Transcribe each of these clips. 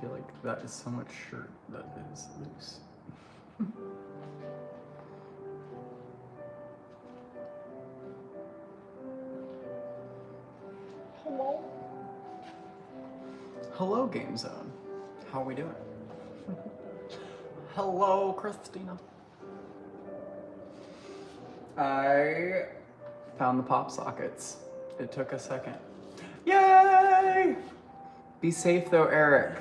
feel like that is so much shirt that is loose. Hello. Hello, Game Zone. How are we doing? Hello, Christina. I found the pop sockets. It took a second. Yay! Be safe though, Eric.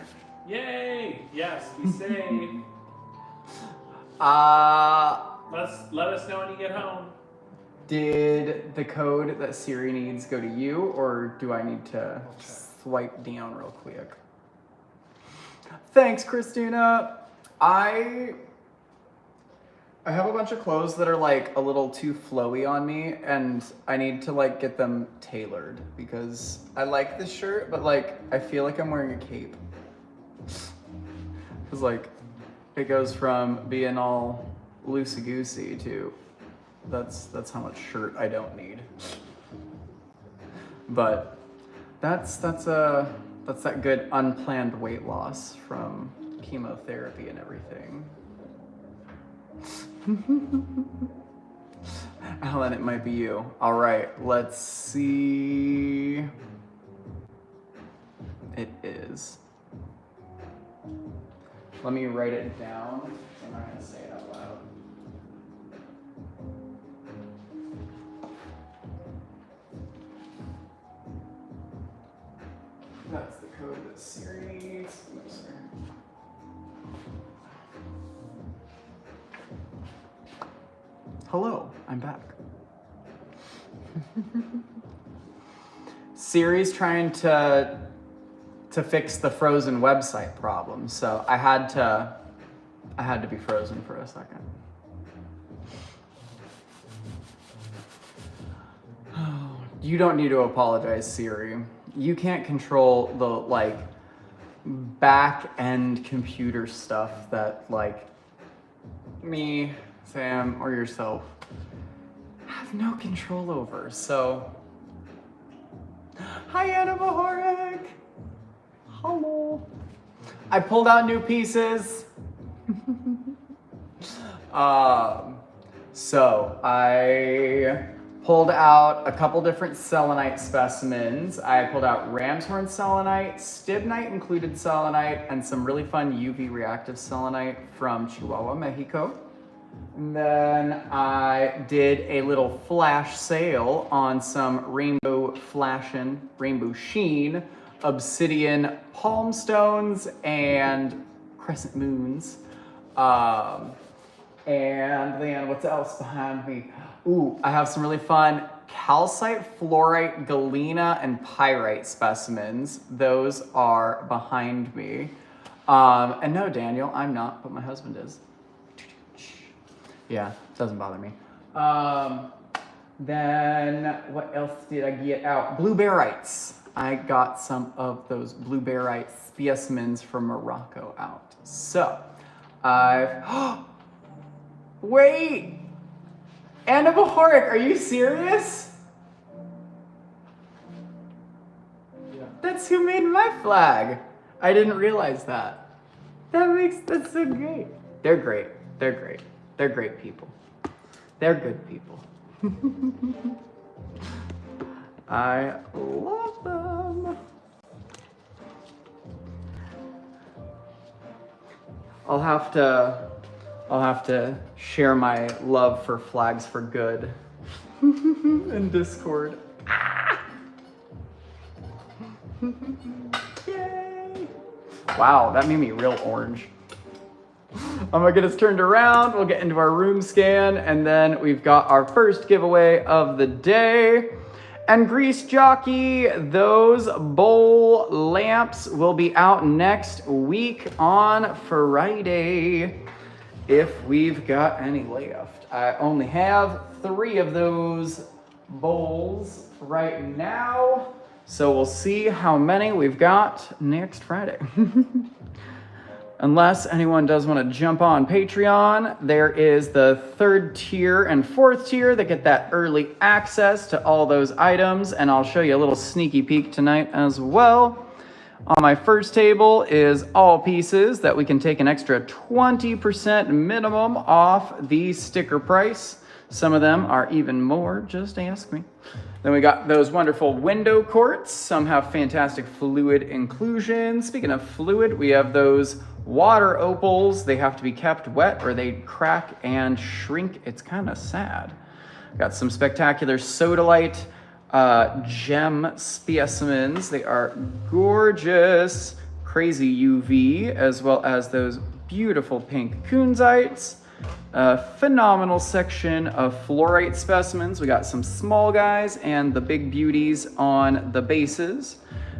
Yay! Yes, be safe. Let us know when you get home. Did the code that Siri needs go to you, or do I need to swipe down real quick? Thanks, Christina. I have a bunch of clothes that are like a little too flowy on me, and I need to like get them tailored because I like this shirt, but like I feel like I'm wearing a cape. Cause like it goes from being all loosey-goosey to that's how much shirt I don't need. But that's that good unplanned weight loss from chemotherapy and everything. Alan, it might be you. All right, let's see. It is. Let me write it down. I'm not gonna say it out loud. That's the code that Siri needs. Oops, sorry. Hello, I'm back. Siri's trying to fix the frozen website problem, so I had to be frozen for a second. Oh, you don't need to apologize, Siri. You can't control the like back-end computer stuff that like me, Sam, or yourself have no control over. So, hi Anna Mahorek. Hello. I pulled out new pieces. So I pulled out a couple different selenite specimens. I pulled out ram's horn selenite, stibnite included selenite, and some really fun UV reactive selenite from Chihuahua, Mexico. And then I did a little flash sale on some rainbow sheen obsidian palm stones and crescent moons. And then what's else behind me? Ooh, I have some really fun calcite, fluorite, galena, and pyrite specimens. Those are behind me. And no, Daniel, I'm not, but my husband is. Yeah, doesn't bother me. Then what else did I get out? Blue barites. I got some of those blue barite specimens from Morocco out. So I've wait, Anna Bahoric, are you serious? Yeah. That's who made my flag. I didn't realize that. That's so great. They're great. They're great. They're great people. They're good people. I love them. I'll have to share my love for flags for good in Discord. Ah! Yay! Wow, that made me real orange. I'm gonna get us turned around, we'll get into our room scan, and then we've got our first giveaway of the day. And Grease Jockey, those bowl lamps will be out next week on Friday, if we've got any left. I only have 3 of those bowls right now, so we'll see how many we've got next Friday. Unless anyone does want to jump on Patreon, there is the 3rd tier and 4th tier that get that early access to all those items, and I'll show you a little sneaky peek tonight as well. On my first table is all pieces that we can take an extra 20% minimum off the sticker price. Some of them are even more, just ask me. Then we got those wonderful window quartz. Some have fantastic fluid inclusion. Speaking of fluid, we have those water opals. They have to be kept wet or they crack and shrink. It's kind of sad. Got some spectacular sodalite gem specimens. They are gorgeous, crazy UV, as well as those beautiful pink kunzites. A phenomenal section of fluorite specimens. We got some small guys and the big beauties on the bases.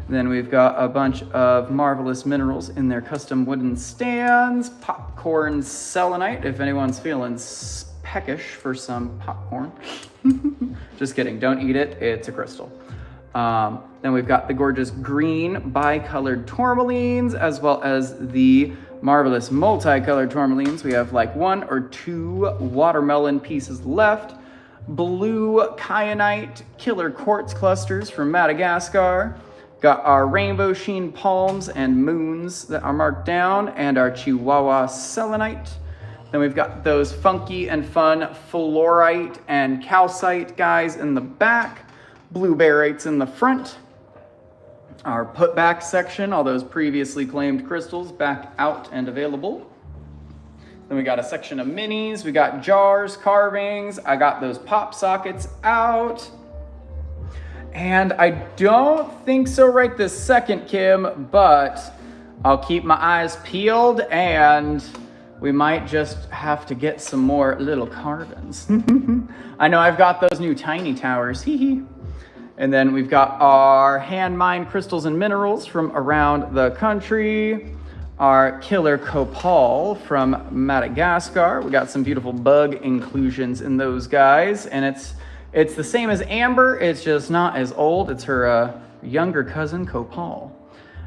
Then we've got a bunch of marvelous minerals in their custom wooden stands. Popcorn selenite, if anyone's feeling peckish for some popcorn. Just kidding, don't eat it, it's a crystal. Then we've got the gorgeous green bicolored tourmalines, as well as the marvelous multicolored tourmalines. We have like 1 or 2 watermelon pieces left. Blue kyanite killer quartz clusters from Madagascar. Got our rainbow sheen palms and moons that are marked down, and our Chihuahua selenite. Then we've got those funky and fun fluorite and calcite guys in the back. Blue barites in the front. Our put-back section, all those previously claimed crystals back out and available. Then we got a section of minis. We got jars, carvings. I got those pop sockets out. And I don't think so right this second, Kim, but I'll keep my eyes peeled and we might just have to get some more little carvings. I know I've got those new tiny towers, hee hee. And then we've got our hand-mined crystals and minerals from around the country. Our killer copal from Madagascar. We got some beautiful bug inclusions in those guys. And it's the same as amber, it's just not as old. It's her younger cousin, copal.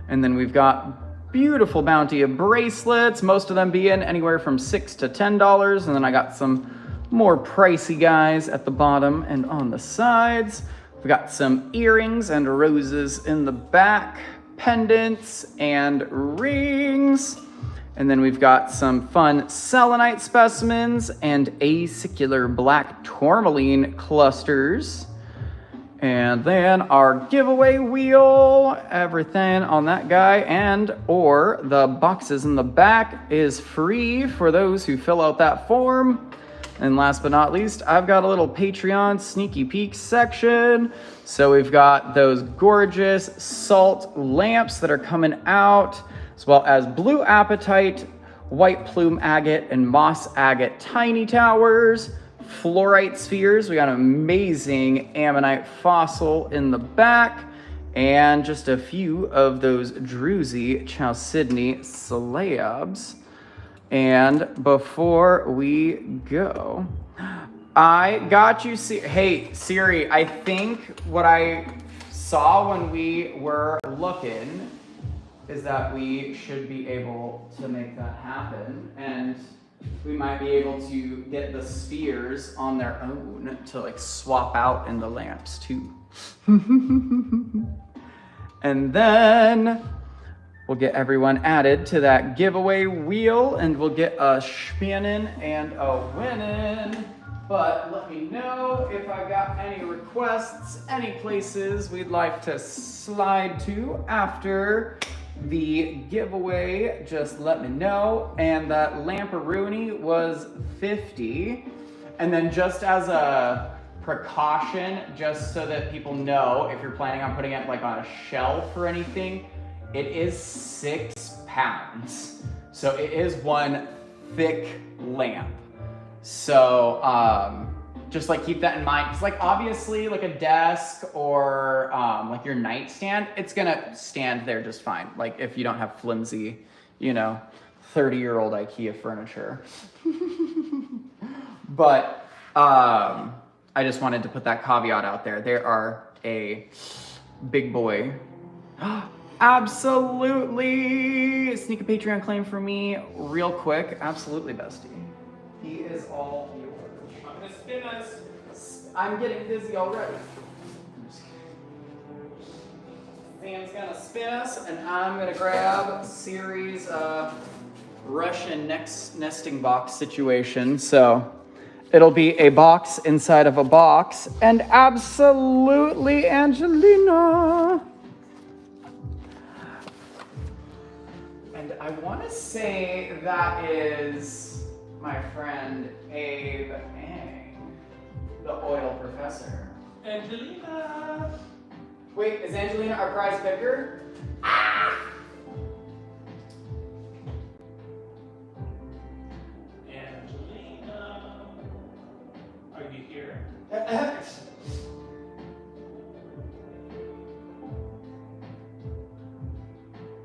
And then we've got beautiful bounty of bracelets, most of them being anywhere from $6 to $10. And then I got some more pricey guys at the bottom and on the sides. We got some earrings and roses in the back, pendants and rings. And then we've got some fun selenite specimens and acicular black tourmaline clusters. And then our giveaway wheel, everything on that guy, and or the boxes in the back is free for those who fill out that form. And last but not least, I've got a little Patreon sneaky peek section. So we've got those gorgeous salt lamps that are coming out, as well as blue apatite, white plume agate, and moss agate tiny towers, fluorite spheres. We got an amazing ammonite fossil in the back, and just a few of those druzy chalcedony slabs. And before we go, I got you, hey Siri, I think what I saw when we were looking is that we should be able to make that happen, and we might be able to get the spheres on their own to like swap out in the lamps too. And then we'll get everyone added to that giveaway wheel, and we'll get a spinning and a winning. But let me know if I got any requests, any places we'd like to slide to after the giveaway. Just let me know. And that Lamparoonie was 50. And then just as a precaution, just so that people know, if you're planning on putting it like on a shelf or anything, it is 6 pounds. So it is one thick lamp. So just like keep that in mind. Because like obviously like a desk or like your nightstand, it's gonna stand there just fine. Like if you don't have flimsy, 30-year-old IKEA furniture. But I just wanted to put that caveat out there. They are a big boy. Absolutely. Sneak a Patreon claim for me real quick. Absolutely, bestie. He is all yours. I'm gonna spin us. I'm getting dizzy already. fan's gonna spin us, and I'm gonna grab series Russian nesting box situation. So it'll be a box inside of a box, and absolutely Angelina. And I want to say that is my friend Abe Ang, the oil professor. Angelina! Wait, is Angelina our prize picker? Ah! Angelina. Are you here?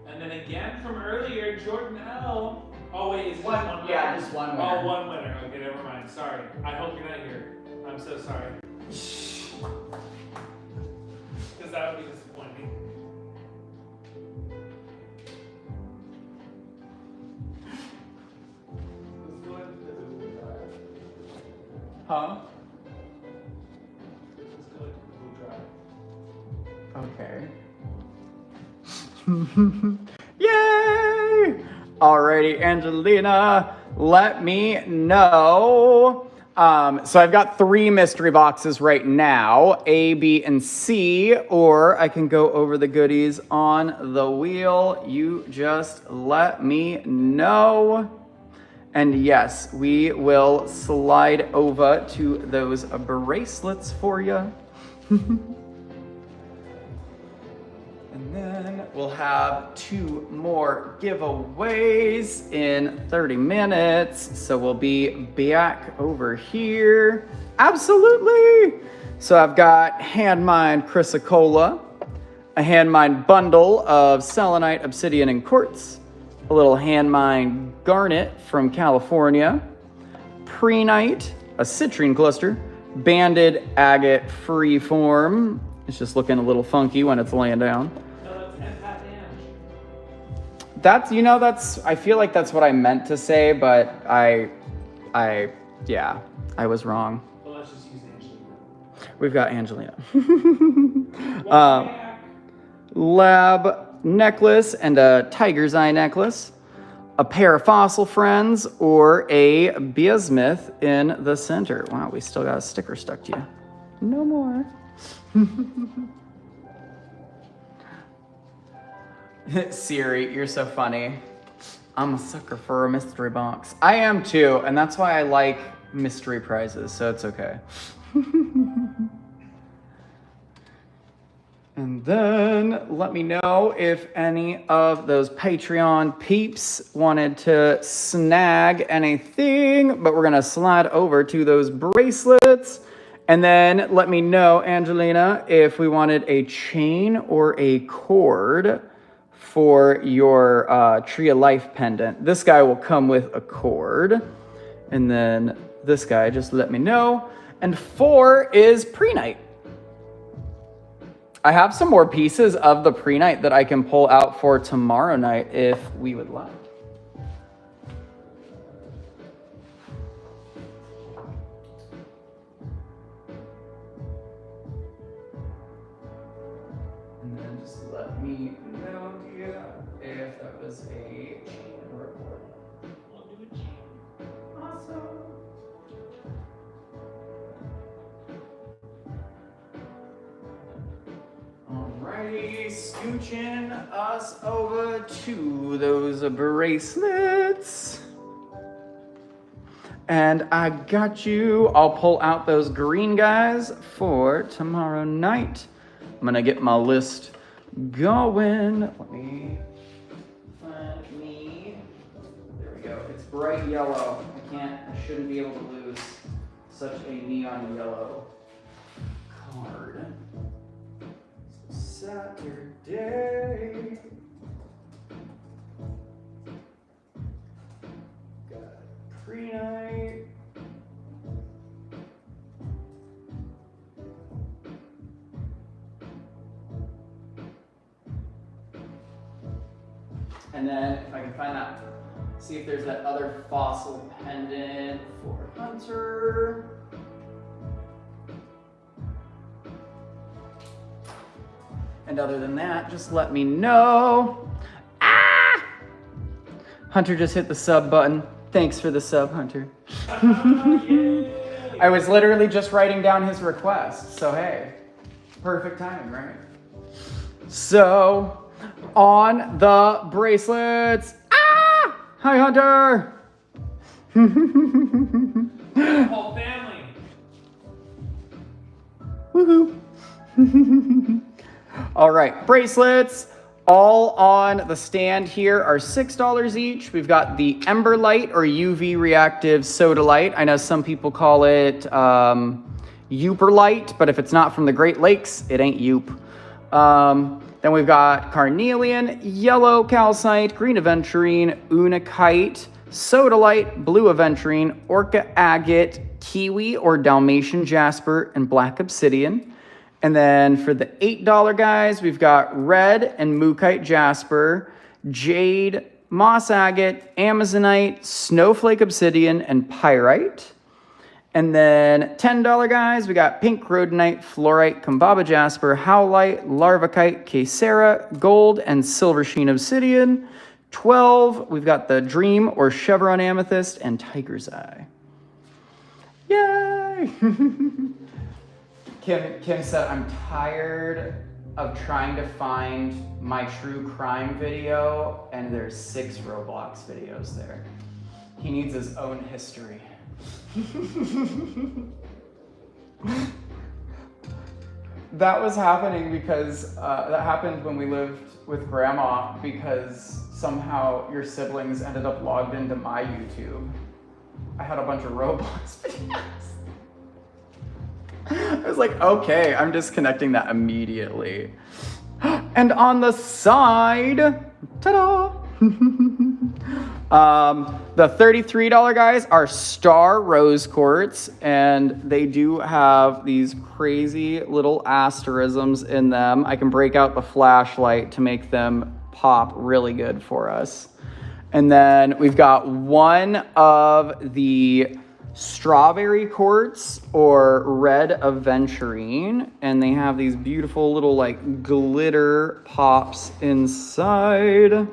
And then again from earlier, Jordan L. Oh wait, is One, one winner? yeah, just one winner. Oh, one winner. Okay, never mind. Sorry. I hope you're not here. I'm so sorry. Because that would be disappointing. Huh? Let's go to Blue Drive. Okay. Yay! Alrighty, Angelina, let me know. So I've got 3 mystery boxes right now, A, B, and C, or I can go over the goodies on the wheel. You just let me know. And yes, we will slide over to those bracelets for you. And then we'll have 2 more giveaways in 30 minutes. So we'll be back over here. Absolutely. So I've got hand mined chrysocolla, a hand mined bundle of selenite, obsidian, and quartz, a little hand mined garnet from California, prehnite, a citrine cluster, banded agate freeform. It's just looking a little funky when it's laying down. That's, I feel like that's what I meant to say, but I was wrong. Well, let's just use Angelina. We've got Angelina. Lab necklace and a tiger's eye necklace, a pair of fossil friends, or a bismuth in the center. Wow, we still got a sticker stuck to you. No more. Siri, you're so funny. I'm a sucker for a mystery box. I am too, and that's why I like mystery prizes, so it's okay. And then let me know if any of those Patreon peeps wanted to snag anything, but we're gonna slide over to those bracelets. And then let me know, Angelina, if we wanted a chain or a cord for your Tree of Life pendant. This guy will come with a cord. And then this guy, just let me know. And 4 is prehnite. I have some more pieces of the prehnite that I can pull out for tomorrow night if we would like. And then just let me know, dear, if that was a chain or a cord. We'll do a chain. Awesome. Alrighty, scooching us over to those bracelets. And I got you. I'll pull out those green guys for tomorrow night. I'm gonna get my list going. Let me find me. There we go. It's bright yellow. I shouldn't be able to lose such a neon yellow card. Saturday. Got prehnite. And then if I can find that, see if there's that other fossil pendant for Hunter. And other than that, just let me know. Ah! Hunter just hit the sub button. Thanks for the sub, Hunter. I was literally just writing down his request, so hey, perfect timing, right? So, on the bracelets. Ah! Hi, Hunter! The whole family. Woohoo! All right, bracelets. All on the stand here are $6 each. We've got the Ember Light or UV reactive soda light. I know some people call it Youper Light, but if it's not from the Great Lakes, it ain't Yoop. Then we've got Carnelian, Yellow Calcite, Green Aventurine, Unakite, Soda Light, Blue Aventurine, Orca Agate, Kiwi or Dalmatian Jasper, and Black Obsidian. And then for the $8 guys, we've got Red and Mookite Jasper, Jade, Moss Agate, Amazonite, Snowflake Obsidian, and Pyrite. And then $10 guys, we got Pink Rhodonite, Fluorite, Kumbaba Jasper, Howlite, Larvakite, Kacera, Gold, and Silver Sheen Obsidian. 12, we've got the Dream or Chevron Amethyst, and Tiger's Eye. Yay! Kim said, I'm tired of trying to find my true crime video, and there's 6 Roblox videos there. He needs his own history. That was happening because, that happened when we lived with Grandma, because somehow your siblings ended up logged into my YouTube. I had a bunch of Roblox videos. I was like, okay, I'm disconnecting that immediately. And on the side, ta-da! The $33 guys are Star Rose Quartz, and they do have these crazy little asterisms in them. I can break out the flashlight to make them pop really good for us. And then we've got one of the Strawberry Quartz or Red Aventurine, and they have these beautiful little like glitter pops inside.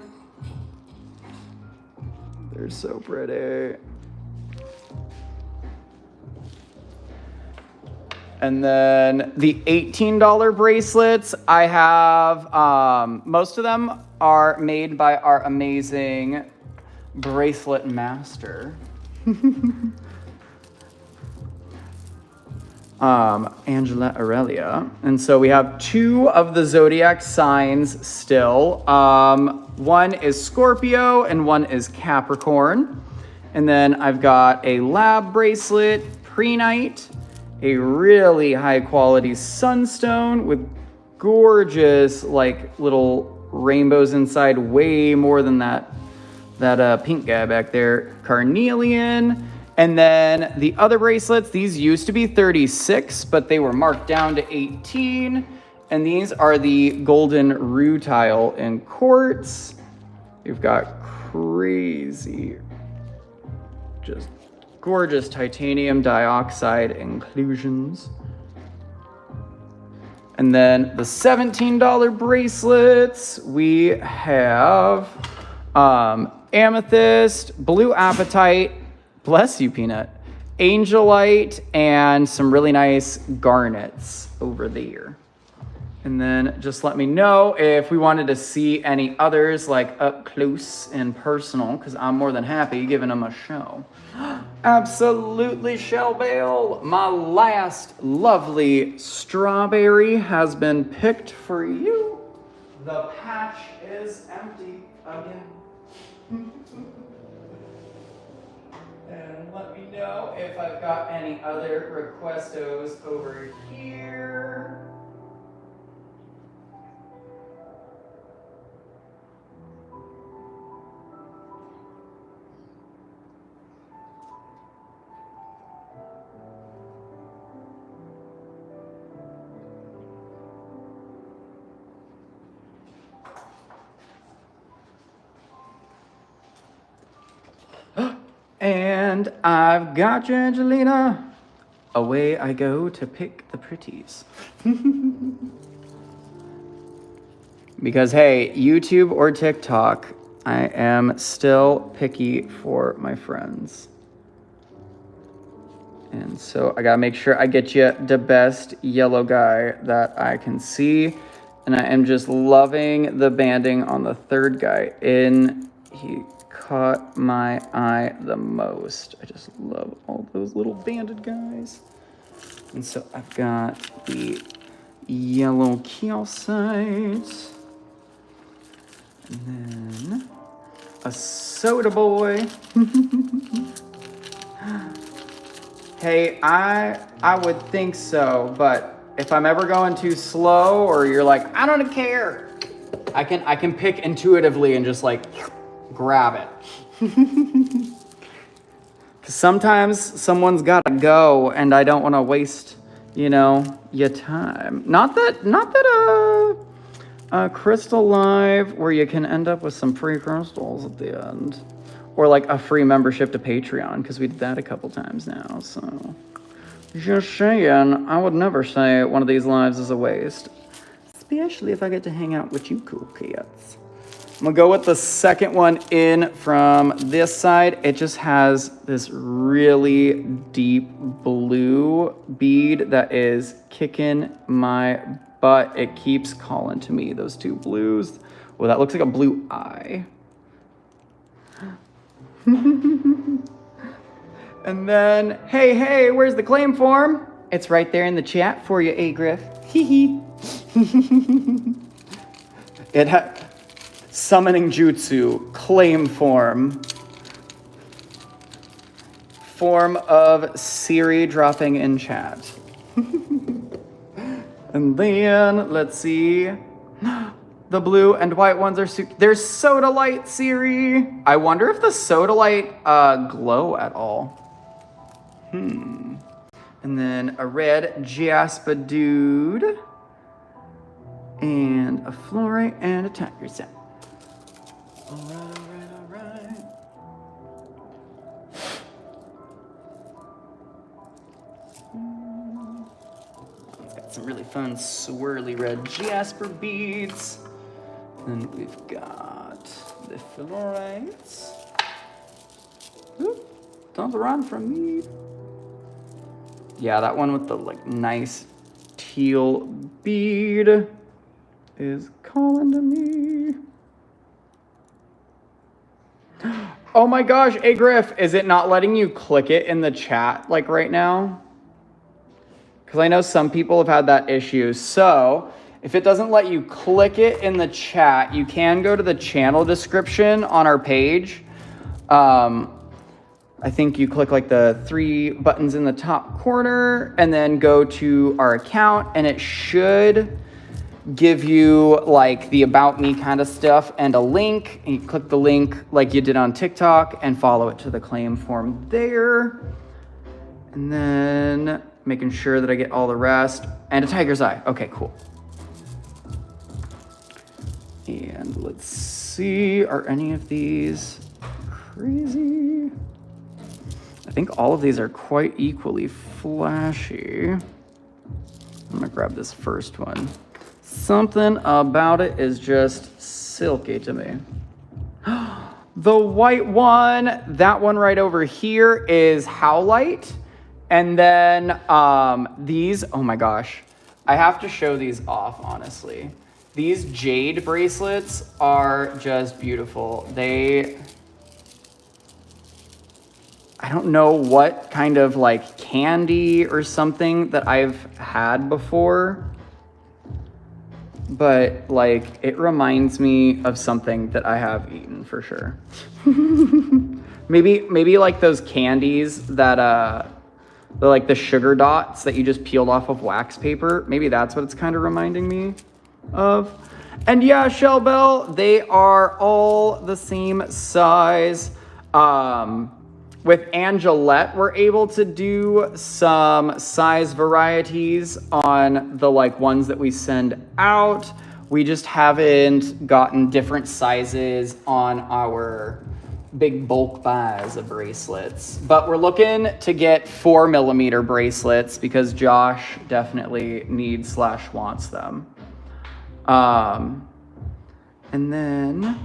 They're so pretty. And then the $18 bracelets, I have, most of them are made by our amazing bracelet master. Angela Aurelia. And so we have 2 of the zodiac signs still. One is Scorpio and one is Capricorn. And then I've got a lab bracelet, Prehnite, a really high quality sunstone with gorgeous like little rainbows inside, way more than that pink guy back there, Carnelian. And then the other bracelets, these used to be 36, but they were marked down to 18. And these are the golden rutile in quartz. You've got crazy, just gorgeous titanium dioxide inclusions. And then the $17 bracelets, we have amethyst, blue apatite, bless you, Peanut, angelite, and some really nice garnets over there. And then just let me know if we wanted to see any others like up close and personal, because I'm more than happy giving them a show. Absolutely, Shell Bale. My last lovely strawberry has been picked for you. The patch is empty again. And let me know if I've got any other requestos over here. And I've got you, Angelina. Away I go to pick the pretties. Because, hey, YouTube or TikTok, I am still picky for my friends. And so I gotta make sure I get you the best yellow guy that I can see. And I am just loving the banding on the third guy in. He caught my eye the most. I just love all those little banded guys. And so I've got the yellow calcite. And then a soda boy. Hey, I would think so, but if I'm ever going too slow or you're like, I don't care, I can pick intuitively and just like grab it. Cause sometimes someone's gotta go and I don't want to waste, your time. Not that Crystal Live where you can end up with some free crystals at the end. Or like a free membership to Patreon, because we did that a couple times now, so. Just saying, I would never say one of these lives is a waste. Especially if I get to hang out with you cool kids. I'm gonna go with the second one in from this side. It just has this really deep blue bead that is kicking my butt. It keeps calling to me, those two blues. Well, that looks like a blue eye. And then, hey, where's the claim form? It's right there in the chat for you, A-Griff. Hee. It had summoning jutsu, claim form. Form of Siri dropping in chat. And then, let's see. The blue and white ones are there's Soda Light, Siri. I wonder if the Soda Light glow at all. And then a red Jasper dude. And a fluorite and a tiger set. All right. It's got some really fun swirly red Jasper beads. And we've got the fluorites. Oop, don't run from me. Yeah, that one with the nice teal bead is calling to me. Oh my gosh, hey Griff, is it not letting you click it in the chat right now? Because I know some people have had that issue. So if it doesn't let you click it in the chat, you can go to the channel description on our page. I think you click the 3 buttons in the top corner and then go to our account, and it should give you the about me kind of stuff and a link. And you click the link like you did on TikTok and follow it to the claim form there. And then making sure that I get all the rest. And a tiger's eye. Okay, cool. And let's see, are any of these crazy? I think all of these are quite equally flashy. I'm gonna grab this first one. Something about it is just silky to me. The white one, that one right over here is Howlite. And then these, oh my gosh, I have to show these off, honestly. These jade bracelets are just beautiful. I don't know what kind of candy or something that I've had before, but it reminds me of something that I have eaten for sure. maybe those candies that the sugar dots that you just peeled off of wax paper. Maybe that's what it's kind of reminding me of. And yeah, Shell Bell, they are all the same size. With Angelette, we're able to do some size varieties on the ones that we send out. We just haven't gotten different sizes on our big bulk buys of bracelets. But we're looking to get 4mm bracelets because Josh definitely needs / wants them. And then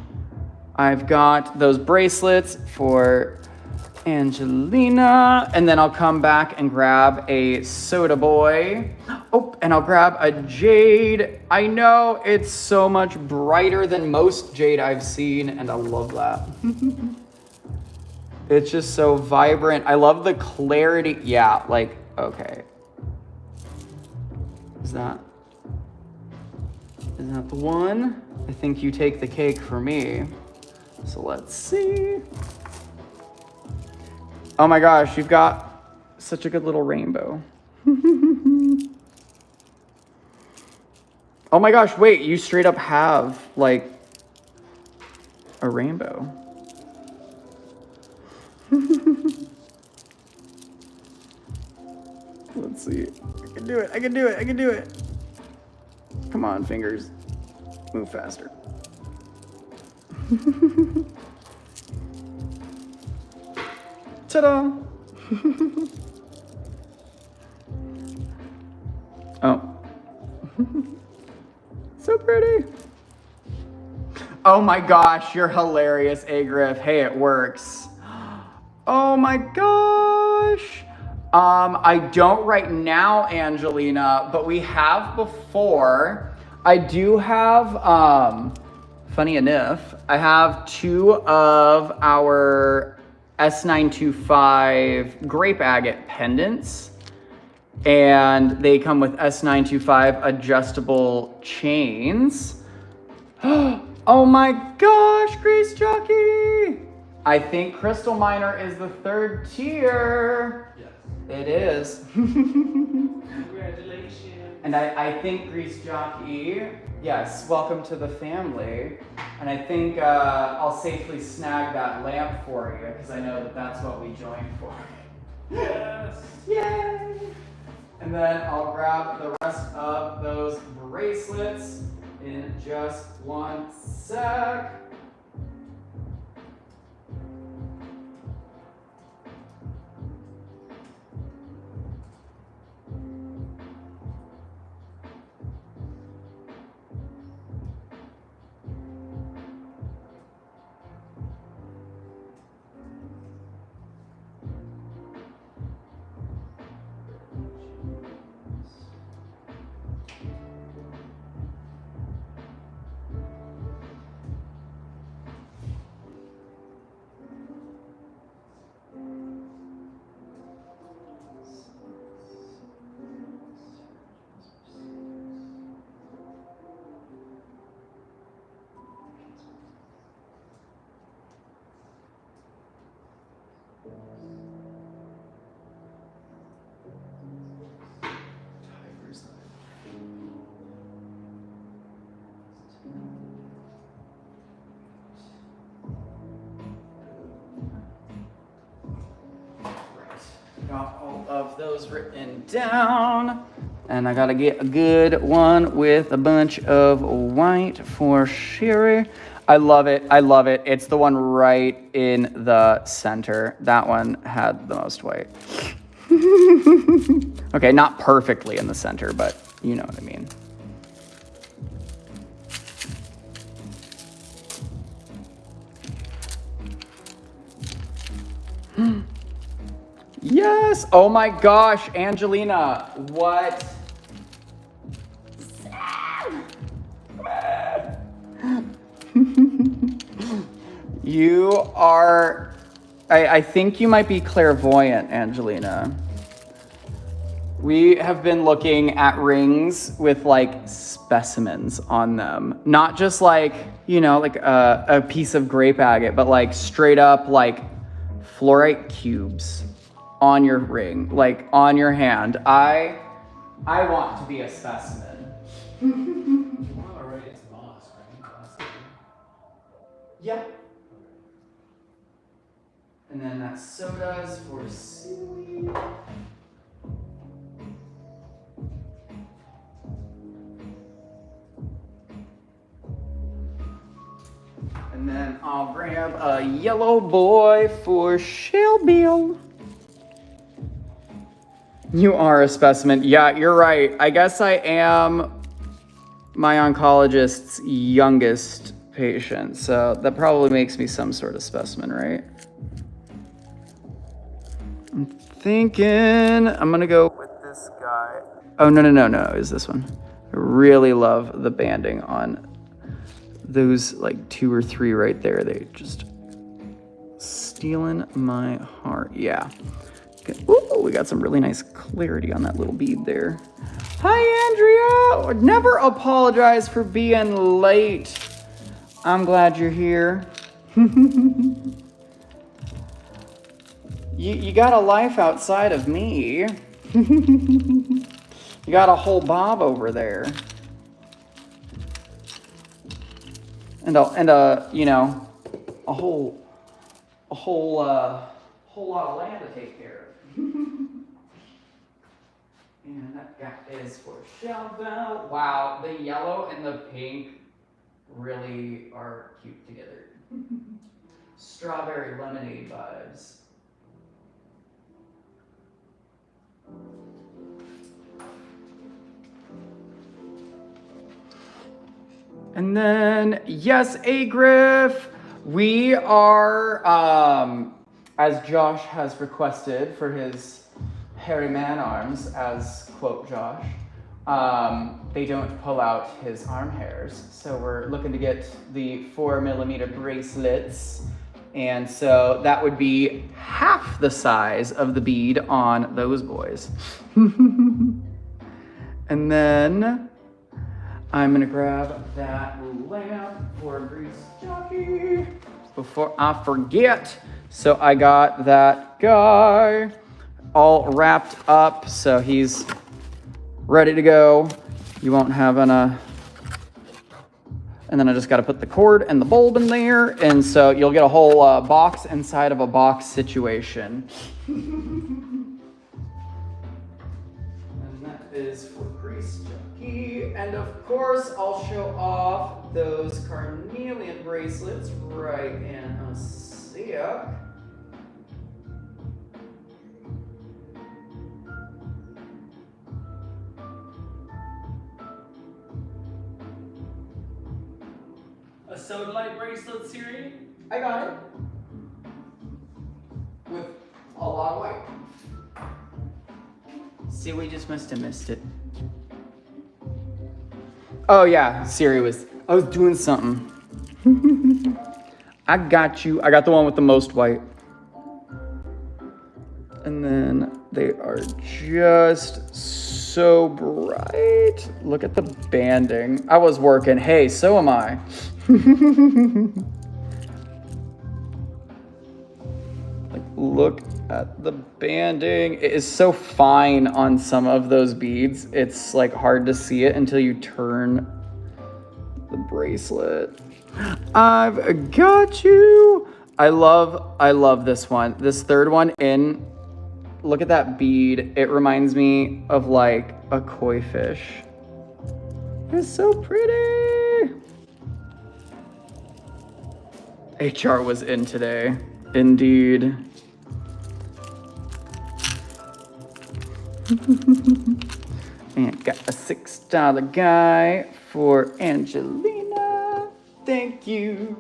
I've got those bracelets for Angelina, and then I'll come back and grab a soda boy. Oh, and I'll grab a jade. I know it's so much brighter than most jade I've seen, and I love that. It's just so vibrant. I love the clarity. Yeah, like, okay. Is that the one? I think you take the cake for me. So let's see. Oh my gosh, you've got such a good little rainbow. Oh my gosh, wait, you straight up have like a rainbow. Let's see. I can do it, I can do it, I can do it. Come on, fingers. Move faster. Ta-da! Oh. So pretty. Oh my gosh, you're hilarious, Agriff. Hey, it works. Oh my gosh. I don't right now, Angelina, but we have before. I do have, funny enough, I have 2 of our S925 grape agate pendants, and they come with S925 adjustable chains. Oh my gosh, Grace Jockey! I think Crystal Miner is the 3rd tier. Yes. It is. Congratulations. And I think Grease Jockey, yes, welcome to the family. And I think I'll safely snag that lamp for you, because I know that that's what we joined for. Yes. Yay! And then I'll grab the rest of those bracelets in just one sec. Got all of those written down. And I gotta get a good one with a bunch of white for Sherry. I love it, I love it. It's the one right in the center. That one had the most white. Okay, not perfectly in the center, but you know what I mean. Yes! Oh my gosh, Angelina, what? You are, I think you might be clairvoyant, Angelina. We have been looking at rings with like specimens on them. Not just like, you know, like a piece of grape agate, but like straight up like fluorite cubes on your ring, like on your hand. I want to be a specimen. Alright, it's moss, right? Yep. And then that's sodas for seaweed. And then I'll grab a yellow boy for Shelby. You are a specimen. Yeah, you're right. I guess I am my oncologist's youngest patient. So that probably makes me some sort of specimen, right? I'm thinking I'm gonna go with this guy. Oh, no, is this one. I really love the banding on those like 2 or 3 right there. They just stealing my heart. Yeah. Okay. Ooh, we got some really nice clarity on that little bead there. Hi, Andrea. Never apologize for being late. I'm glad you're here. You got a life outside of me. You got a whole Bob over there. And you know, a whole lot of land to take care of. And that guy is for Shelby. Wow, the yellow and the pink really are cute together. Strawberry lemonade vibes. And then, yes, Agriff, we are, as Josh has requested for his hairy man arms, as quote Josh, they don't pull out his arm hairs. So we're looking to get the 4mm bracelets. And so that would be half the size of the bead on those boys. And then I'm gonna grab that lamp for Grease Jockey before I forget. So I got that guy all wrapped up, so he's ready to go. You won't have and then I just gotta put the cord and the bulb in there, and so you'll get a whole box inside of a box situation. And that is for Grease Jockey. And of course, I'll show off those carnelian bracelets right in a sec. A sewed light bracelet, Siri? I got it. With a lot of white. See, we just must have missed it. Oh yeah, Siri I was doing something. I got you. I got the one with the most white. And then they are just so bright. Look at the banding. I was working. Hey, so am I. Like, look at the banding. It is so fine on some of those beads. It's like hard to see it until you turn the bracelet. I've got you. I love this one. This third one in. Look at that bead. It reminds me of like a koi fish. It's so pretty. HR was in today. Indeed. And got a $6 guy for Angelina. Thank you.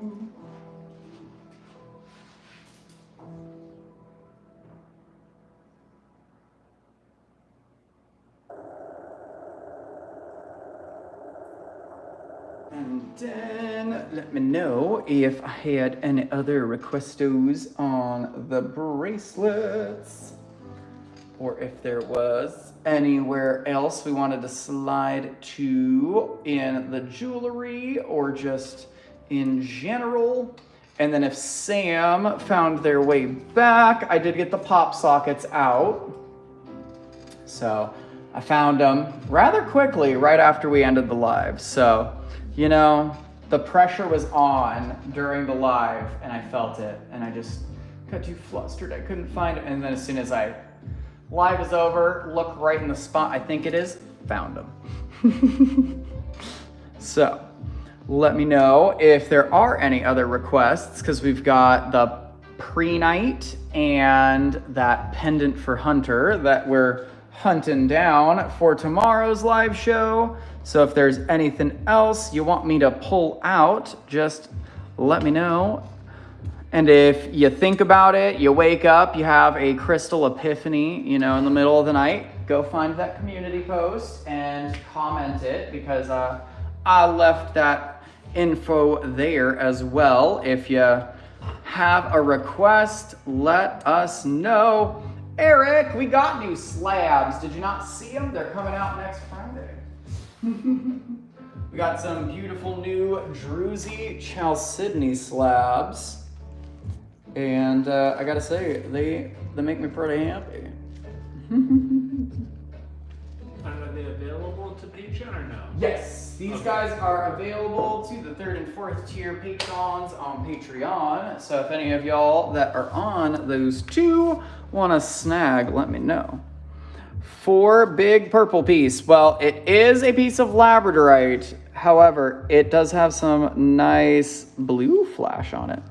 And then let me know if I had any other requestos on the bracelets, or if there was anywhere else we wanted to slide to in the jewelry or just in general. And then if Sam found their way back, I did get the pop sockets out. So I found them rather quickly right after we ended the live. So, you know, the pressure was on during the live and I felt it, and I just got too flustered. I couldn't find it. And then as soon as live is over, look right in the spot I think it is, found them. So let me know if there are any other requests, because we've got the pre-night and that pendant for Hunter that we're hunting down for tomorrow's live show. So if there's anything else you want me to pull out, just let me know. And if you think about it, you wake up, you have a crystal epiphany, you know, in the middle of the night, go find that community post and comment it, because I left that info there as well. If you have a request, let us know. Eric, we got new slabs. Did you not see them? They're coming out next Friday. We got some beautiful new Druzy Chalcedony slabs. And I gotta say, they make me pretty happy. Are they available to Patreon or no? Yes, these guys are available to the 3rd and 4th tier patrons on Patreon. So if any of y'all that are on those two want to snag, let me know. 4 big purple piece. Well, it is a piece of labradorite. However, it does have some nice blue flash on it.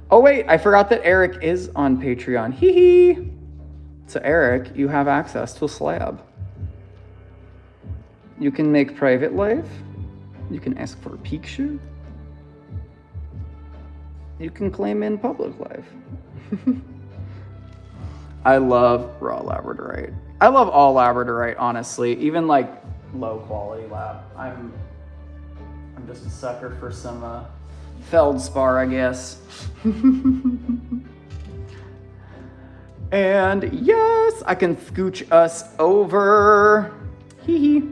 Oh wait, I forgot that Eric is on Patreon. Hee hee. So Eric, you have access to a slab. You can make private live. You can ask for a picture. You can claim in public live. I love raw labradorite. I love all labradorite, honestly. Even like low quality lab. I'm just a sucker for some feldspar, I guess. And yes, I can scooch us over. Hee hee.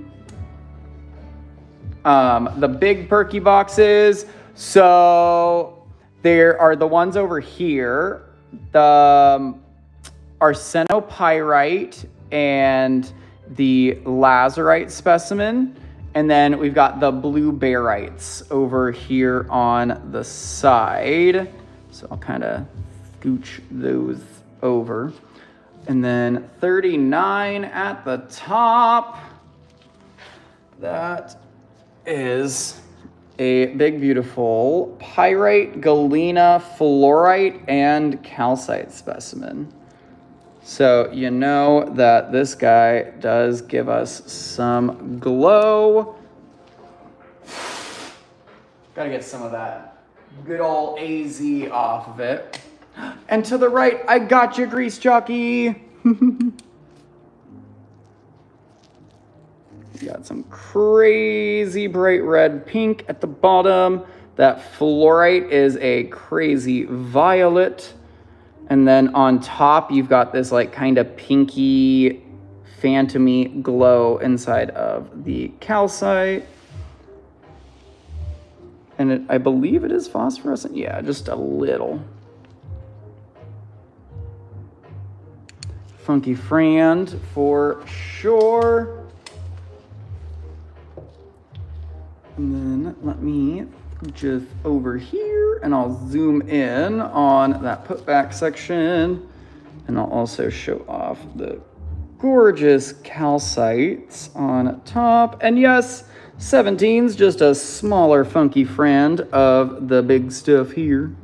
The big perky boxes. So there are the ones over here. The arsenopyrite and the lazurite specimen. And then we've got the blue barites over here on the side. So I'll kind of scooch those over. And then 39 at the top. That is a big, beautiful pyrite, galena, fluorite, and calcite specimen. So you know that this guy does give us some glow. Gotta get some of that good old AZ off of it. And to the right, I got you, grease jockey. Got some crazy bright red pink at the bottom. That fluorite is a crazy violet. And then on top, you've got this like kind of pinky, phantomy glow inside of the calcite. And I believe it is phosphorescent. Yeah, just a little. Funky Frand for sure. And then let me just over here and I'll zoom in on that putback section. And I'll also show off the gorgeous calcites on top. And yes, 17's just a smaller Funky Frand of the big stuff here.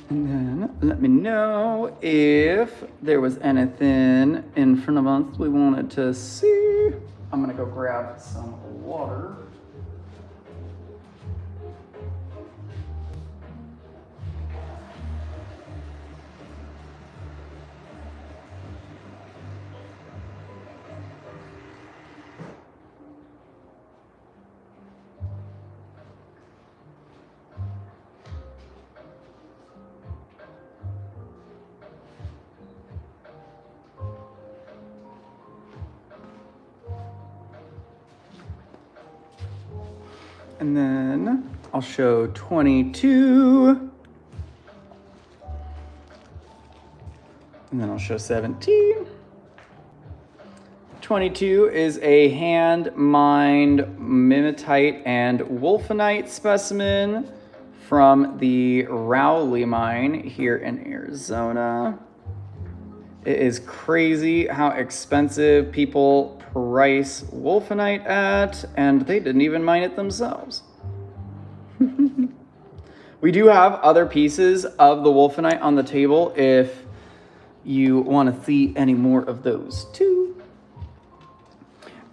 And then let me know if there was anything in front of us we wanted to see. I'm gonna go grab some water. And then I'll show 22. And then I'll show 17. 22 is a hand-mined mimetite and wolfenite specimen from the Rowley mine here in Arizona. It is crazy how expensive people price wolfenite at, and they didn't even mine it themselves. We do have other pieces of the wolfenite on the table if you want to see any more of those too.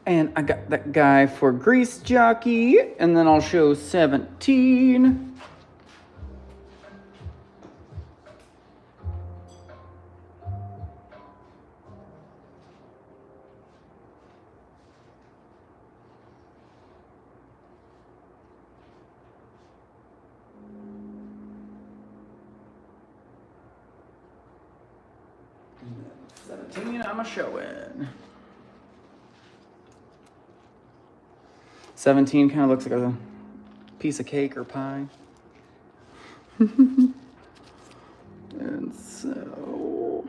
And I got that guy for Grease Jockey, and then I'll show 17. And then 17, I'm a showing. 17 kind of looks like a piece of cake or pie. And so...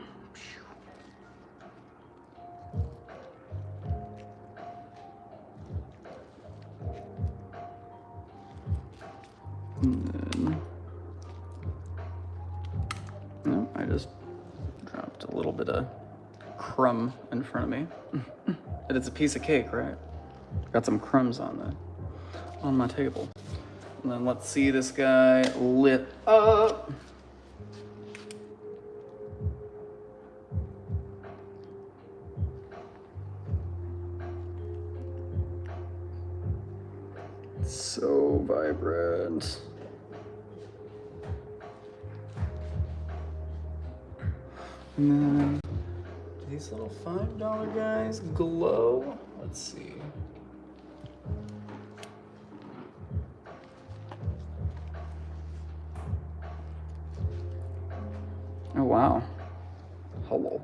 And then... No, I just dropped a little bit of crumb in front of me. And it's a piece of cake, right? Got some crumbs on my table. And then let's see this guy lit up. So vibrant. And then these little $5 guys glow. Let's see. Oh, wow. Hello.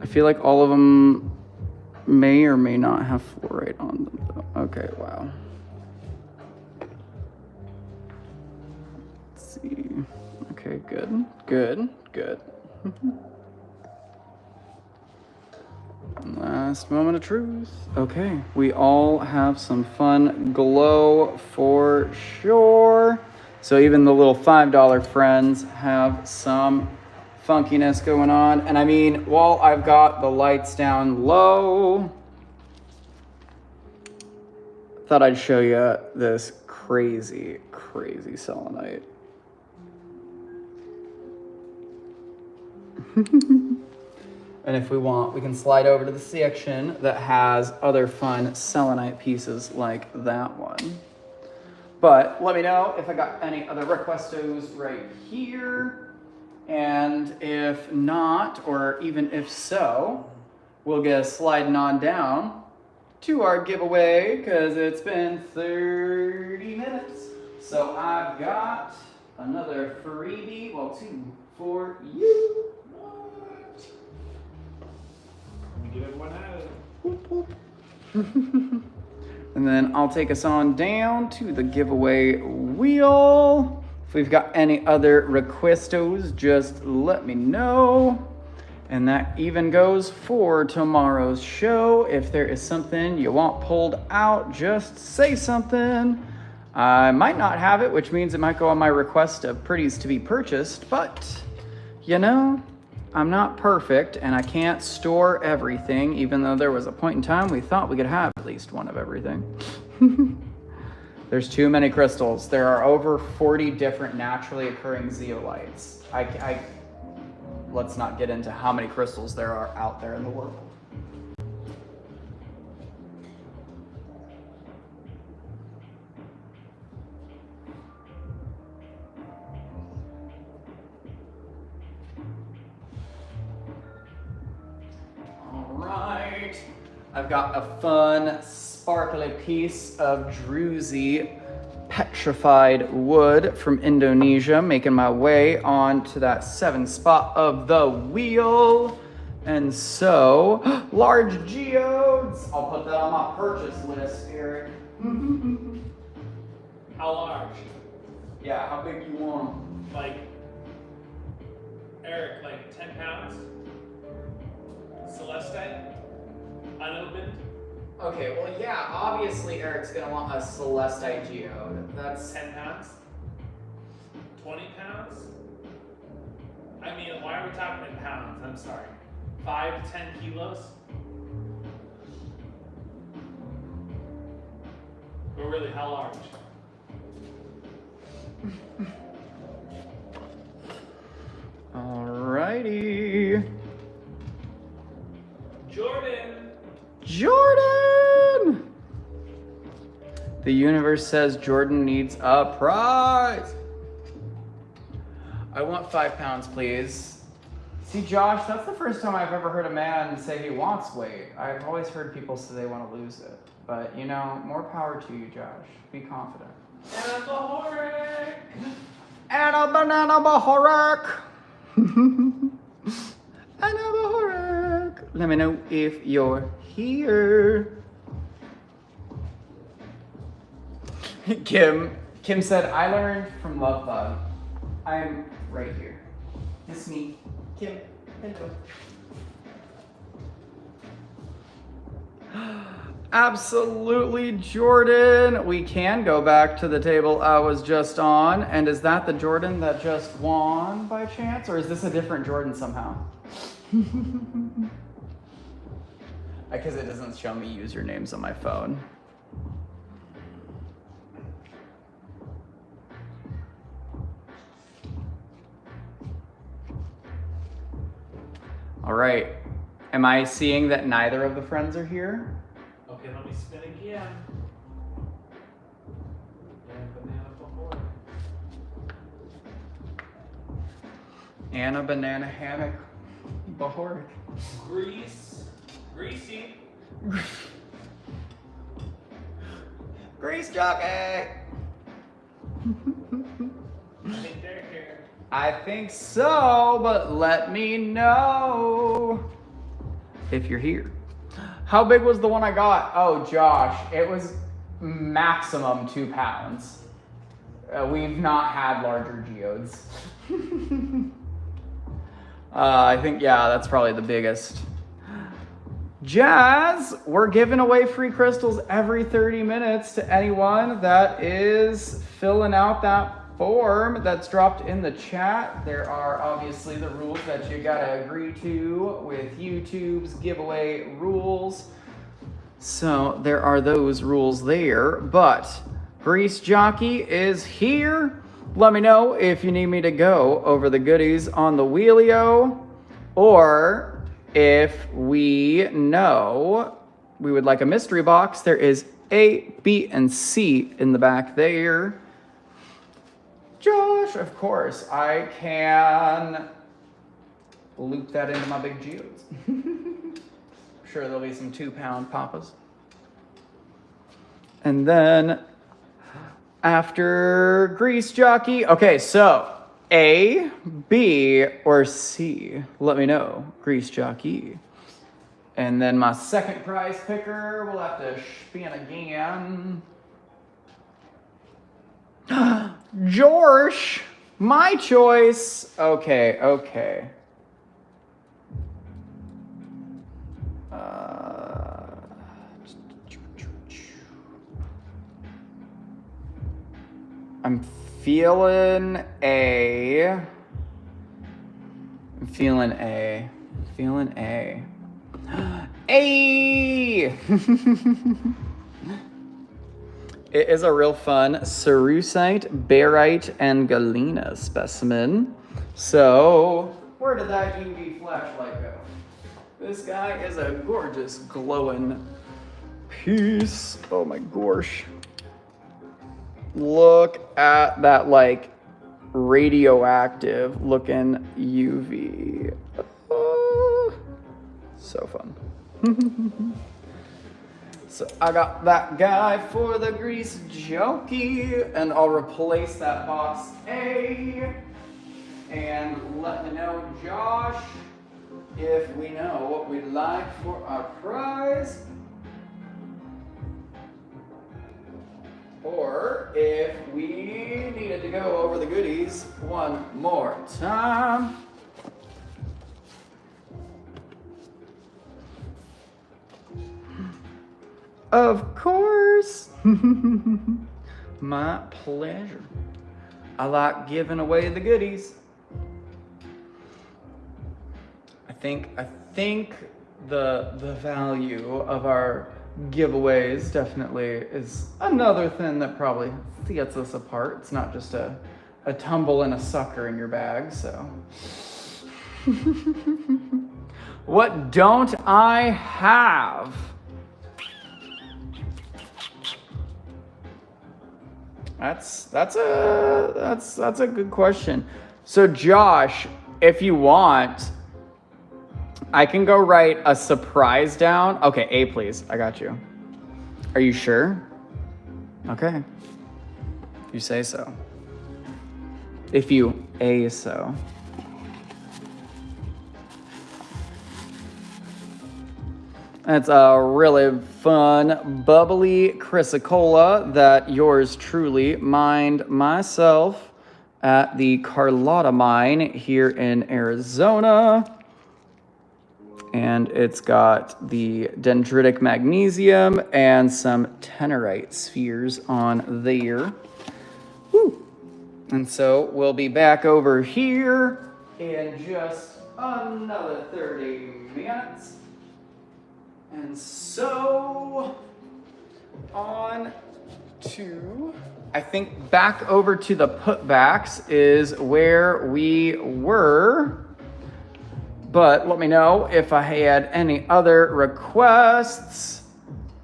I feel like all of them may or may not have fluorite on them, though. Okay, wow. Let's see. Okay, good, good, good. Last moment of truth. Okay, we all have some fun glow for sure. So even the little $5 friends have some funkiness going on. And I mean, while I've got the lights down low, thought I'd show you this crazy, crazy selenite. And if we want, we can slide over to the section that has other fun selenite pieces like that one. But let me know if I got any other requestos right here. And if not, or even if so, we'll get sliding on down to our giveaway because it's been 30 minutes. So I've got another freebie, well, 2 for you. What? Let me get everyone out. Whoop, whoop. And then I'll take us on down to the giveaway wheel. If we've got any other requestos, just let me know. And that even goes for tomorrow's show. If there is something you want pulled out, just say something. I might not have it, which means it might go on my request of pretties to be purchased, but you know, I'm not perfect and I can't store everything, even though there was a point in time we thought we could have at least one of everything. There's too many crystals. There are over 40 different naturally occurring zeolites. Let's not get into how many crystals there are out there in the world. I've got a fun, sparkly piece of druzy petrified wood from Indonesia, making my way onto that 7 spot of the wheel. And so, large geodes. I'll put that on my purchase list, Eric. How large? Yeah, how big you want? Like, Eric, like 10 pounds? Celestite? Unopened? Okay, well, yeah, obviously Eric's gonna want a Celestite geode. That's 10 pounds? 20 pounds? mean, why are we talking in pounds? I'm sorry. 5 to 10 kilos? Or really, how large? Alrighty. Jordan! Jordan! The universe says Jordan needs a prize. I want 5 pounds, please. See, Josh, that's the first time I've ever heard a man say he wants weight. I've always heard people say they want to lose it. But, you know, more power to you, Josh. Be confident. And a bahorek! And a banana bahorek! And a bahorek! Let me know if you're here. Kim said, I learned from Love Bug. I'm right here. It's me, Kim. Hello. Absolutely, Jordan. We can go back to the table I was just on. And is that the Jordan that just won by chance? Or is this a different Jordan somehow? Because it doesn't show me usernames on my phone. All right. Am I seeing that neither of the friends are here? Okay, let me spin again. And banana bahorek. And a banana hammock. Bahorek. Greasy. Grease jockey. I think they're here. I think so, but let me know if you're here. How big was the one I got? Oh, Josh, it was maximum 2 pounds. We've not had larger geodes. I think, yeah, that's probably the biggest. Jazz, we're giving away free crystals every 30 minutes to anyone that is filling out that form that's dropped in the chat. There are obviously the rules that you gotta agree to with YouTube's giveaway rules. So there are those rules there, but Grease Jockey is here. Let me know if you need me to go over the goodies on the wheelio, or if we know we would like a mystery box. There is A, B, and C in the back there. Josh, of course, I can loop that into my big geodes. I'm sure there'll be some 2-pound papas. And then after Grease Jockey, okay, so A, B, or C? Let me know, Grease Jockey. And then my second prize picker, we'll have to spin again. Jorsh, my choice. Okay. I'm feeling A. A! It is a real fun Cerussite, Barite, and Galena specimen. So, where did that UV flashlight go? This guy is a gorgeous glowing piece. Oh my gosh. Look at that, like, radioactive looking UV. So fun. So I got that guy for the Grease Jockey, and I'll replace that box A. And let me know, Josh, if we know what we'd like for our prize. Or if we needed to go over the goodies one more time. Of course. My pleasure. I like giving away the goodies. think the value of our giveaways definitely is another thing that probably sets us apart. It's not just a tumble and a sucker in your bag, so. What don't I have? That's a good question. So Josh, if you want, I can go write a surprise down. Okay, A please. I got you. Are you sure? Okay. If you say so. If you so. It's a really fun, bubbly chrysocolla that yours truly mined myself at the Carlotta mine here in Arizona. And it's got the dendritic magnesium and some tenorite spheres on there. Woo. And so we'll be back over here in just another 30 minutes. And so on to, I think back over to the putbacks is where we were. But let me know if I had any other requests,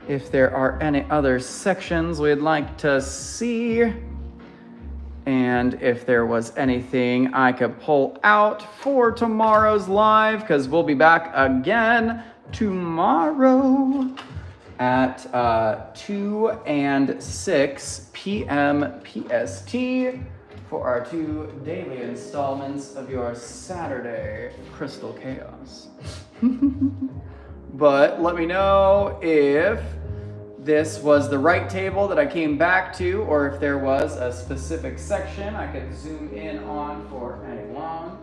if there are any other sections we'd like to see, and if there was anything I could pull out for tomorrow's live, because we'll be back again tomorrow at 2 and 6 p.m. PST for our 2 daily installments of your Saturday Crystal Chaos. But let me know if this was the right table that I came back to, or if there was a specific section I could zoom in on for anyone.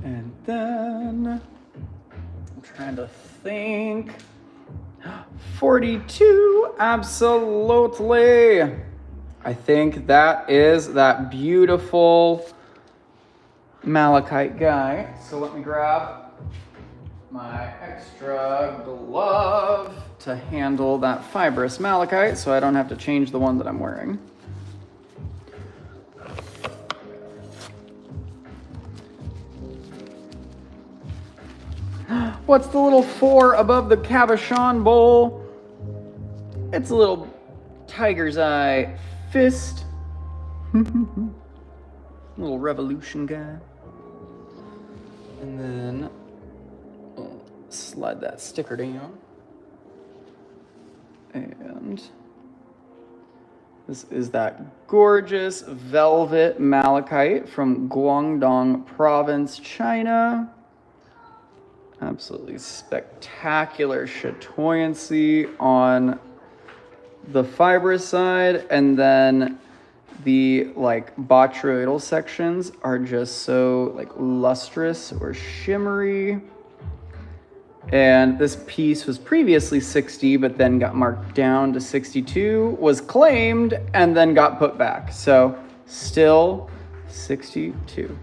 And then I'm trying to think. 42, absolutely. I think that is that beautiful malachite guy. So let me grab my extra glove to handle that fibrous malachite so I don't have to change the one that I'm wearing. What's the little 4 above the cabochon bowl? It's a little tiger's eye fist. Little revolution guy. And then I'll slide that sticker down. And this is that gorgeous velvet malachite from Guangdong Province, China. Absolutely spectacular chatoyancy on the fibrous side, and then the like botryoidal sections are just so like lustrous or shimmery. And this piece was previously 60, but then got marked down to 62, was claimed, and then got put back. So still 62.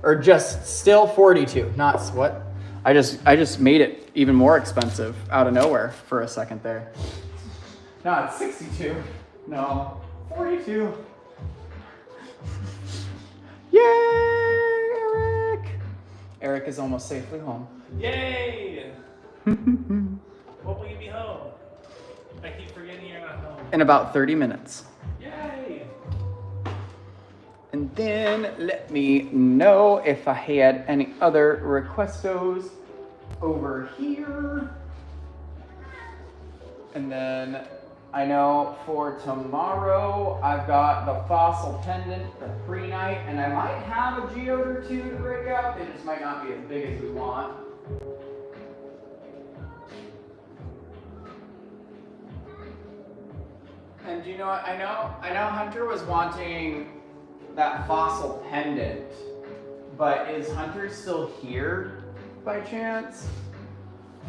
Or just still 42, not what? I just made it even more expensive out of nowhere for a second there. No, it's 62. No, 42. Yay, Eric! Eric is almost safely home. Yay! What will you be home? I keep forgetting you're not home. In about 30 minutes. Yay! And then let me know if I had any other requestos over here. And then I know for tomorrow I've got the fossil pendant, the pre-night, and I might have a geode or 2 to break out. They just might not be as big as we want. And you know what? I know Hunter was wanting that fossil pendant, but is Hunter still here? by chance?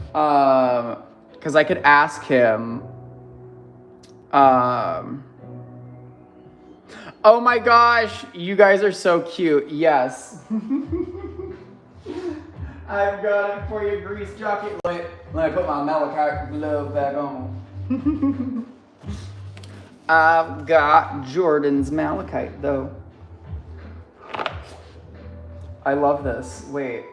Because I could ask him. Oh my gosh, you guys are so cute. Yes. I've got it for you, grease jockey. Let me put my Malachite glove back on. I've got Jordan's Malachite though. I love this. Wait,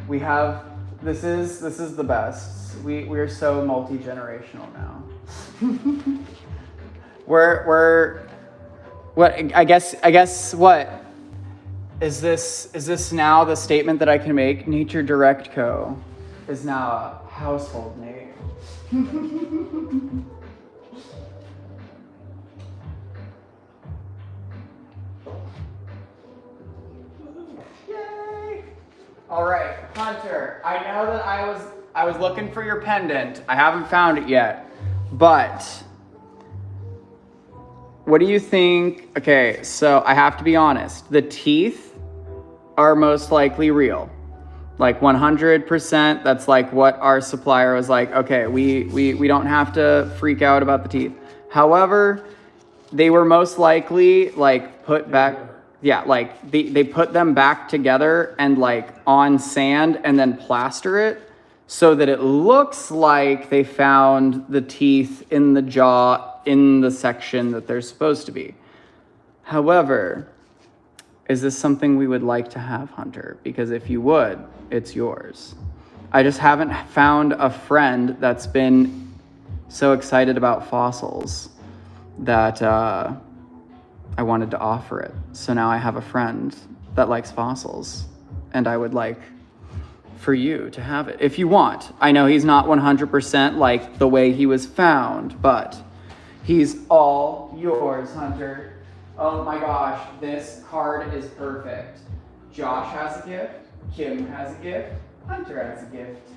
we have, this is the best. We're so multi-generational now. we're what I guess what is this now the statement that I can make? Nature Direct Co. is now a household name. Yay! All right, Hunter. I know that I was looking for your pendant. I haven't found it yet, but what do you think? Okay, so I have to be honest. The teeth are most likely real. Like 100%, that's like what our supplier was like, okay, we don't have to freak out about the teeth. However, they were most likely like put back, yeah, like they put them back together and like on sand and then plaster it so that it looks like they found the teeth in the jaw in the section that they're supposed to be. However, is this something we would like to have, Hunter? Because if you would, it's yours. I just haven't found a friend that's been so excited about fossils that I wanted to offer it. So now I have a friend that likes fossils, and I would like for you to have it if you want. I know he's not 100% like the way he was found, but he's all yours, Hunter. Oh my gosh, this card is perfect. Josh has a gift, Kim has a gift, Hunter has a gift.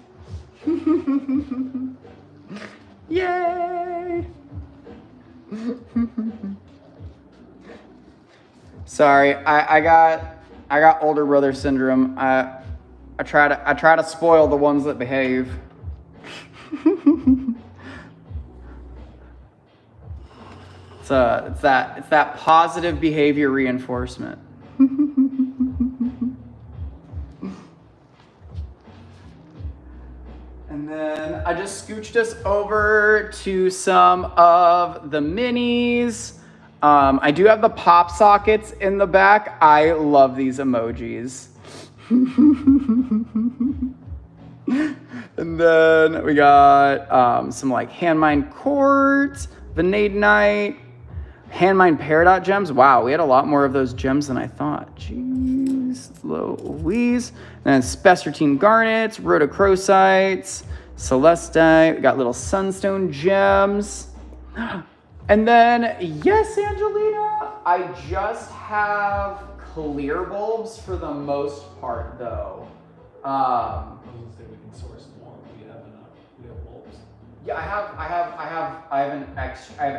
Yay! Sorry, I got older brother syndrome. I try to spoil the ones that behave. It's that positive behavior reinforcement. And then I just scooched us over to some of the minis. I do have the pop sockets in the back. I love these emojis. And then we got some like hand-mined quartz, vanadinite, hand-mined peridot gems. Wow, we had a lot more of those gems than I thought. Jeez Louise. And then spessartine garnets, rhodochrosites, celestite. We got little sunstone gems. And then, yes, Angelina, I just have clear bulbs for the most part, though. I was gonna say we can source more. We have enough. We have bulbs. Yeah, I have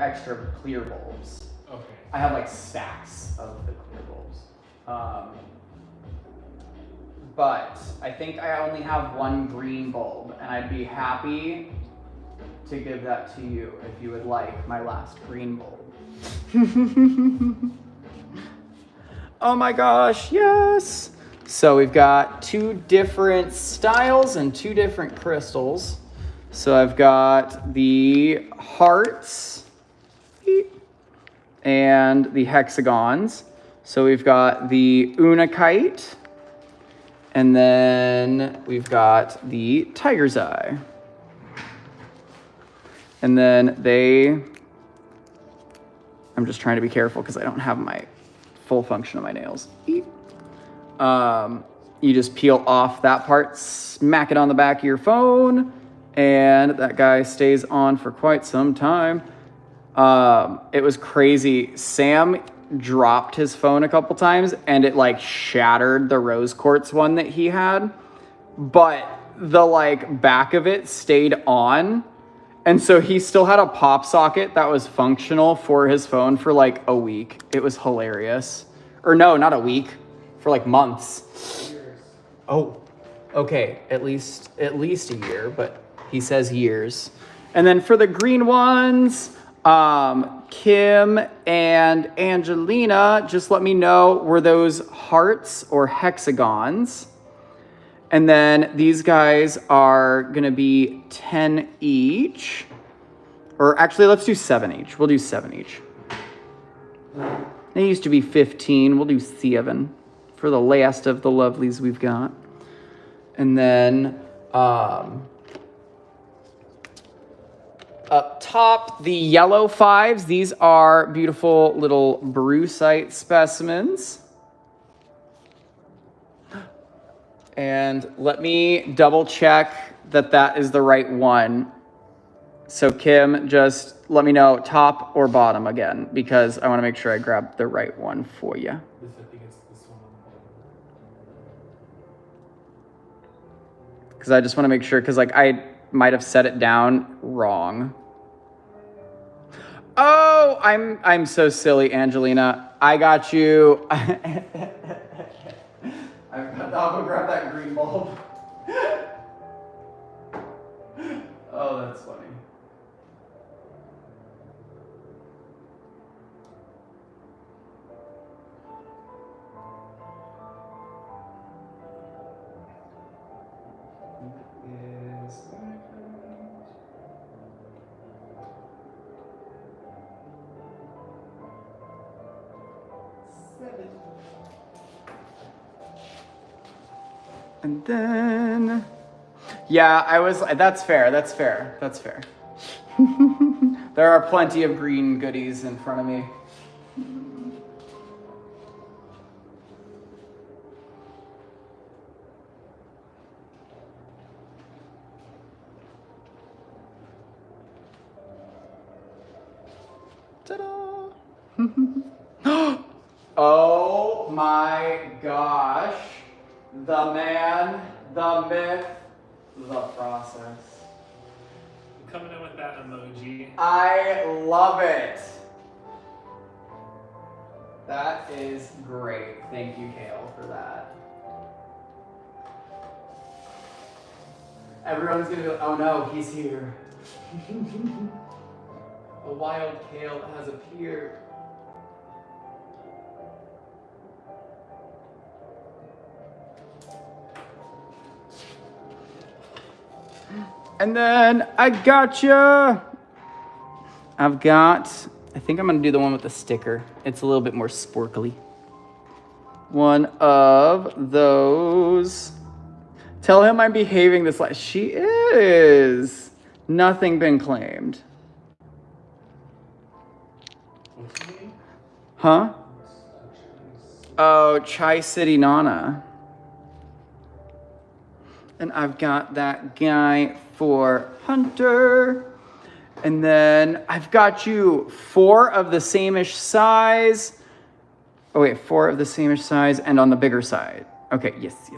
extra clear bulbs. Okay. I have like stacks of the clear bulbs. But I think I only have one green bulb, and I'd be happy to give that to you if you would like my last green bulb. Oh my gosh, yes! So we've got 2 different styles and 2 different crystals. So I've got the hearts and the hexagons. So we've got the unakite, and then we've got the tiger's eye. And then I'm just trying to be careful because I don't have my full function of my nails. You just peel off that part, smack it on the back of your phone, and that guy stays on for quite some time. It was crazy. Sam dropped his phone a couple times, and it like shattered the rose quartz one that he had, but the like back of it stayed on. And so he still had a pop socket that was functional for his phone for like a week. It was hilarious. Or no, not a week, for like months. Years. Oh, Okay, at least a year, but he says years. And then for the green ones, Kim and Angelina, just let me know, were those hearts or hexagons? And then these guys are gonna be 10 each. Or actually, let's do 7 each. We'll do 7 each. They used to be 15. We'll do 7 for the last of the lovelies we've got. And then up top, the yellow 5s. These are beautiful little Bracelet specimens. And let me double check that that is the right one. So Kim, just let me know top or bottom again, because I want to make sure I grab the right one for you. I think it's this one. Because I just want to make sure, because like I might have set it down wrong. Oh, I'm so silly, Angelina. I got you. I'll go grab that green bulb. Oh, that's funny. And then, yeah, that's fair. There are plenty of green goodies in front of me. Ta-da! Oh my gosh. The man, the myth, the process. I'm coming in with that emoji. I love it. That is great. Thank you, Kale, for that. Everyone's gonna be like, oh no, he's here. A wild Kale has appeared. And then I gotcha. I think I'm gonna do the one with the sticker. It's a little bit more sporkly. One of those. Tell him I'm behaving this like she is. Nothing been claimed. What's the name? Huh? Oh, Chai City Nana. And I've got that guy for Hunter. And then I've got you 4 of the same-ish size. Oh wait, 4 of the same-ish size and on the bigger side. Okay, yes.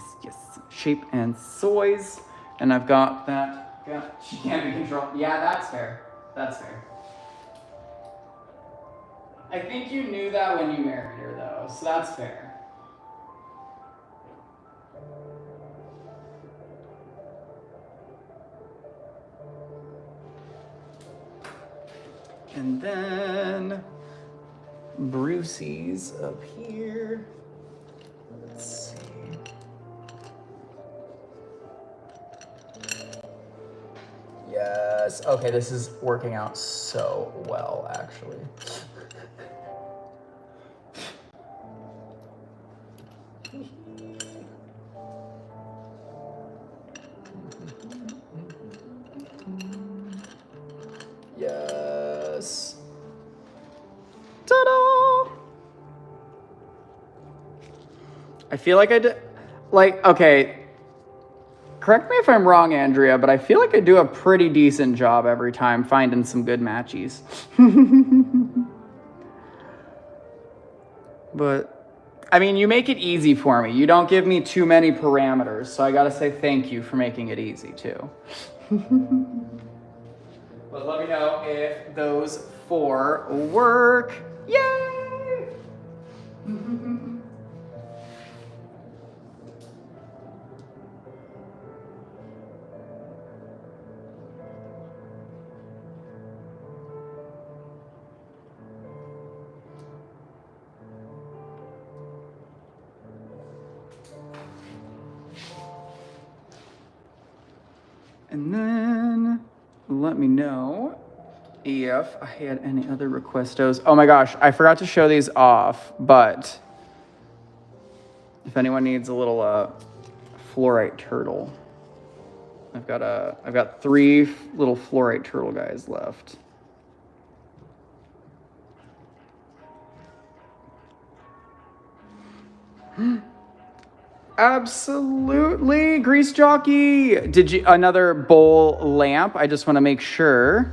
Shape and size. And I've got that. She can't be controlled. Yeah, that's fair. I think you knew that when you married her though, so that's fair. And then Brucey's up here. Let's see. Yes. Okay, this is working out so well, actually. Yes. Ta-da! I feel like I did, okay, correct me if I'm wrong, Andrea, but I feel like I do a pretty decent job every time finding some good matchies. But, I mean, you make it easy for me. You don't give me too many parameters, so I gotta say thank you for making it easy, too. But let me know if those 4 work. Yay! And then let me know if I had any other requestos. Oh my gosh, I forgot to show these off, but if anyone needs a little fluorite turtle, I've got 3 little fluorite turtle guys left. Absolutely, Grease Jockey. Did you another bowl lamp? I just want to make sure,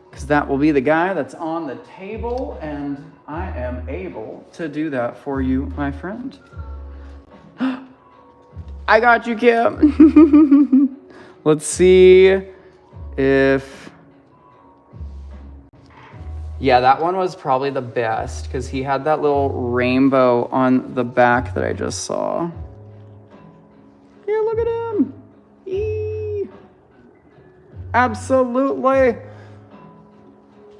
because that will be the guy that's on the table, and I am able to do that for you, my friend. I got you, Kim. Let's see if... Yeah, that one was probably the best because he had that little rainbow on the back that I just saw. Yeah, look at him. Eee. Absolutely.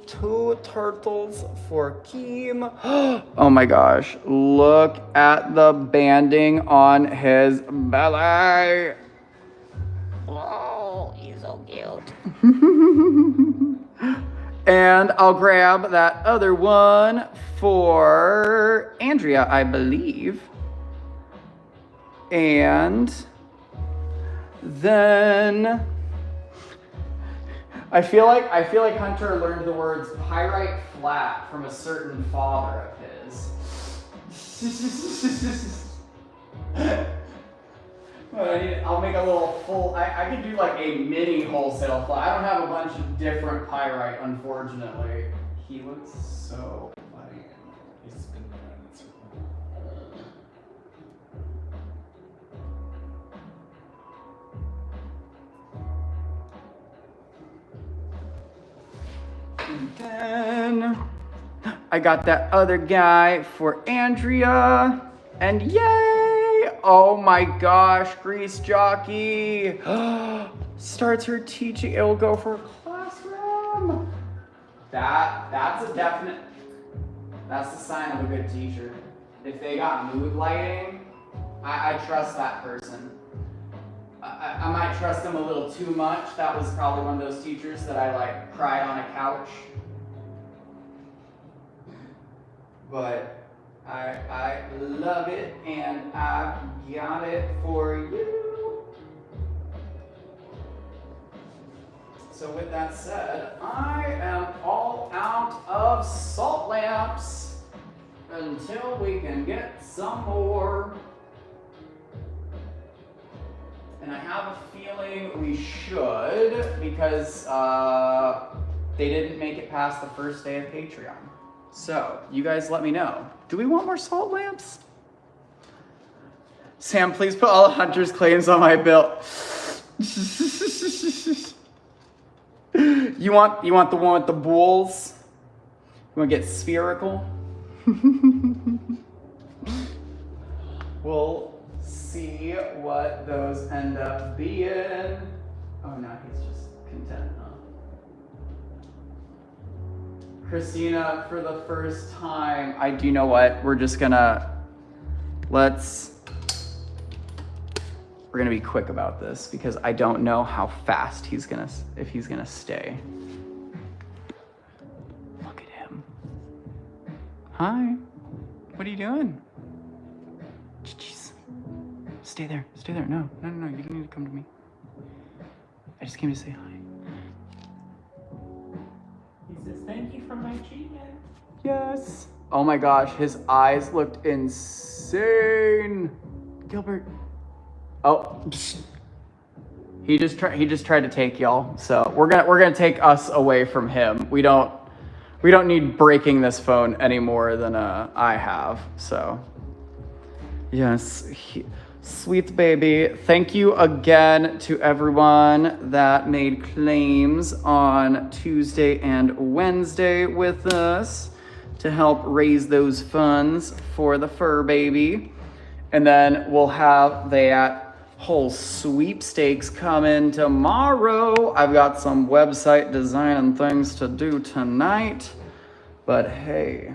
2 turtles for Kim. Oh my gosh. Look at the banding on his belly. Oh, he's so cute. And I'll grab that other one for Andrea, I believe. And then I feel like Hunter learned the words pyrite flat from a certain father of his. I'll make a little full, I could do like a mini wholesale flat. I don't have a bunch of different pyrite, unfortunately. He looks so funny. He's spinning around in a circle. And then I got that other guy for Andrea. And yay! Oh my gosh, Grease Jockey. Starts her teaching. It'll go for a classroom. That's a definite, that's the sign of a good teacher. If they got mood lighting, I trust that person. I might trust them a little too much. That was probably one of those teachers that I like cried on a couch. But I love it, and I got it for you. So with that said, I am all out of salt lamps until we can get some more. And I have a feeling we should, because they didn't make it past the first day of Patreon. So, you guys let me know. Do we want more salt lamps? Sam, please put all the Hunter's claims on my bill. You want the one with the bulls? You want to get spherical? We'll see what those end up being. Oh no, he's just content, huh? Christina, for the first time, you know what? We're gonna be quick about this because I don't know how fast if he's gonna stay. Look at him. Hi, what are you doing? Jeez. Stay there. No, you don't need to come to me. I just came to say hi. He says, thank you for my treatment. Yes. Oh my gosh, his eyes looked insane. Gilbert. Oh, he just tried to take y'all. So we're gonna take us away from him. We don't need breaking this phone any more than I have. So yes, sweet baby. Thank you again to everyone that made claims on Tuesday and Wednesday with us to help raise those funds for the fur baby. And then we'll have that whole sweepstakes coming tomorrow. I've got some website design and things to do tonight. But hey,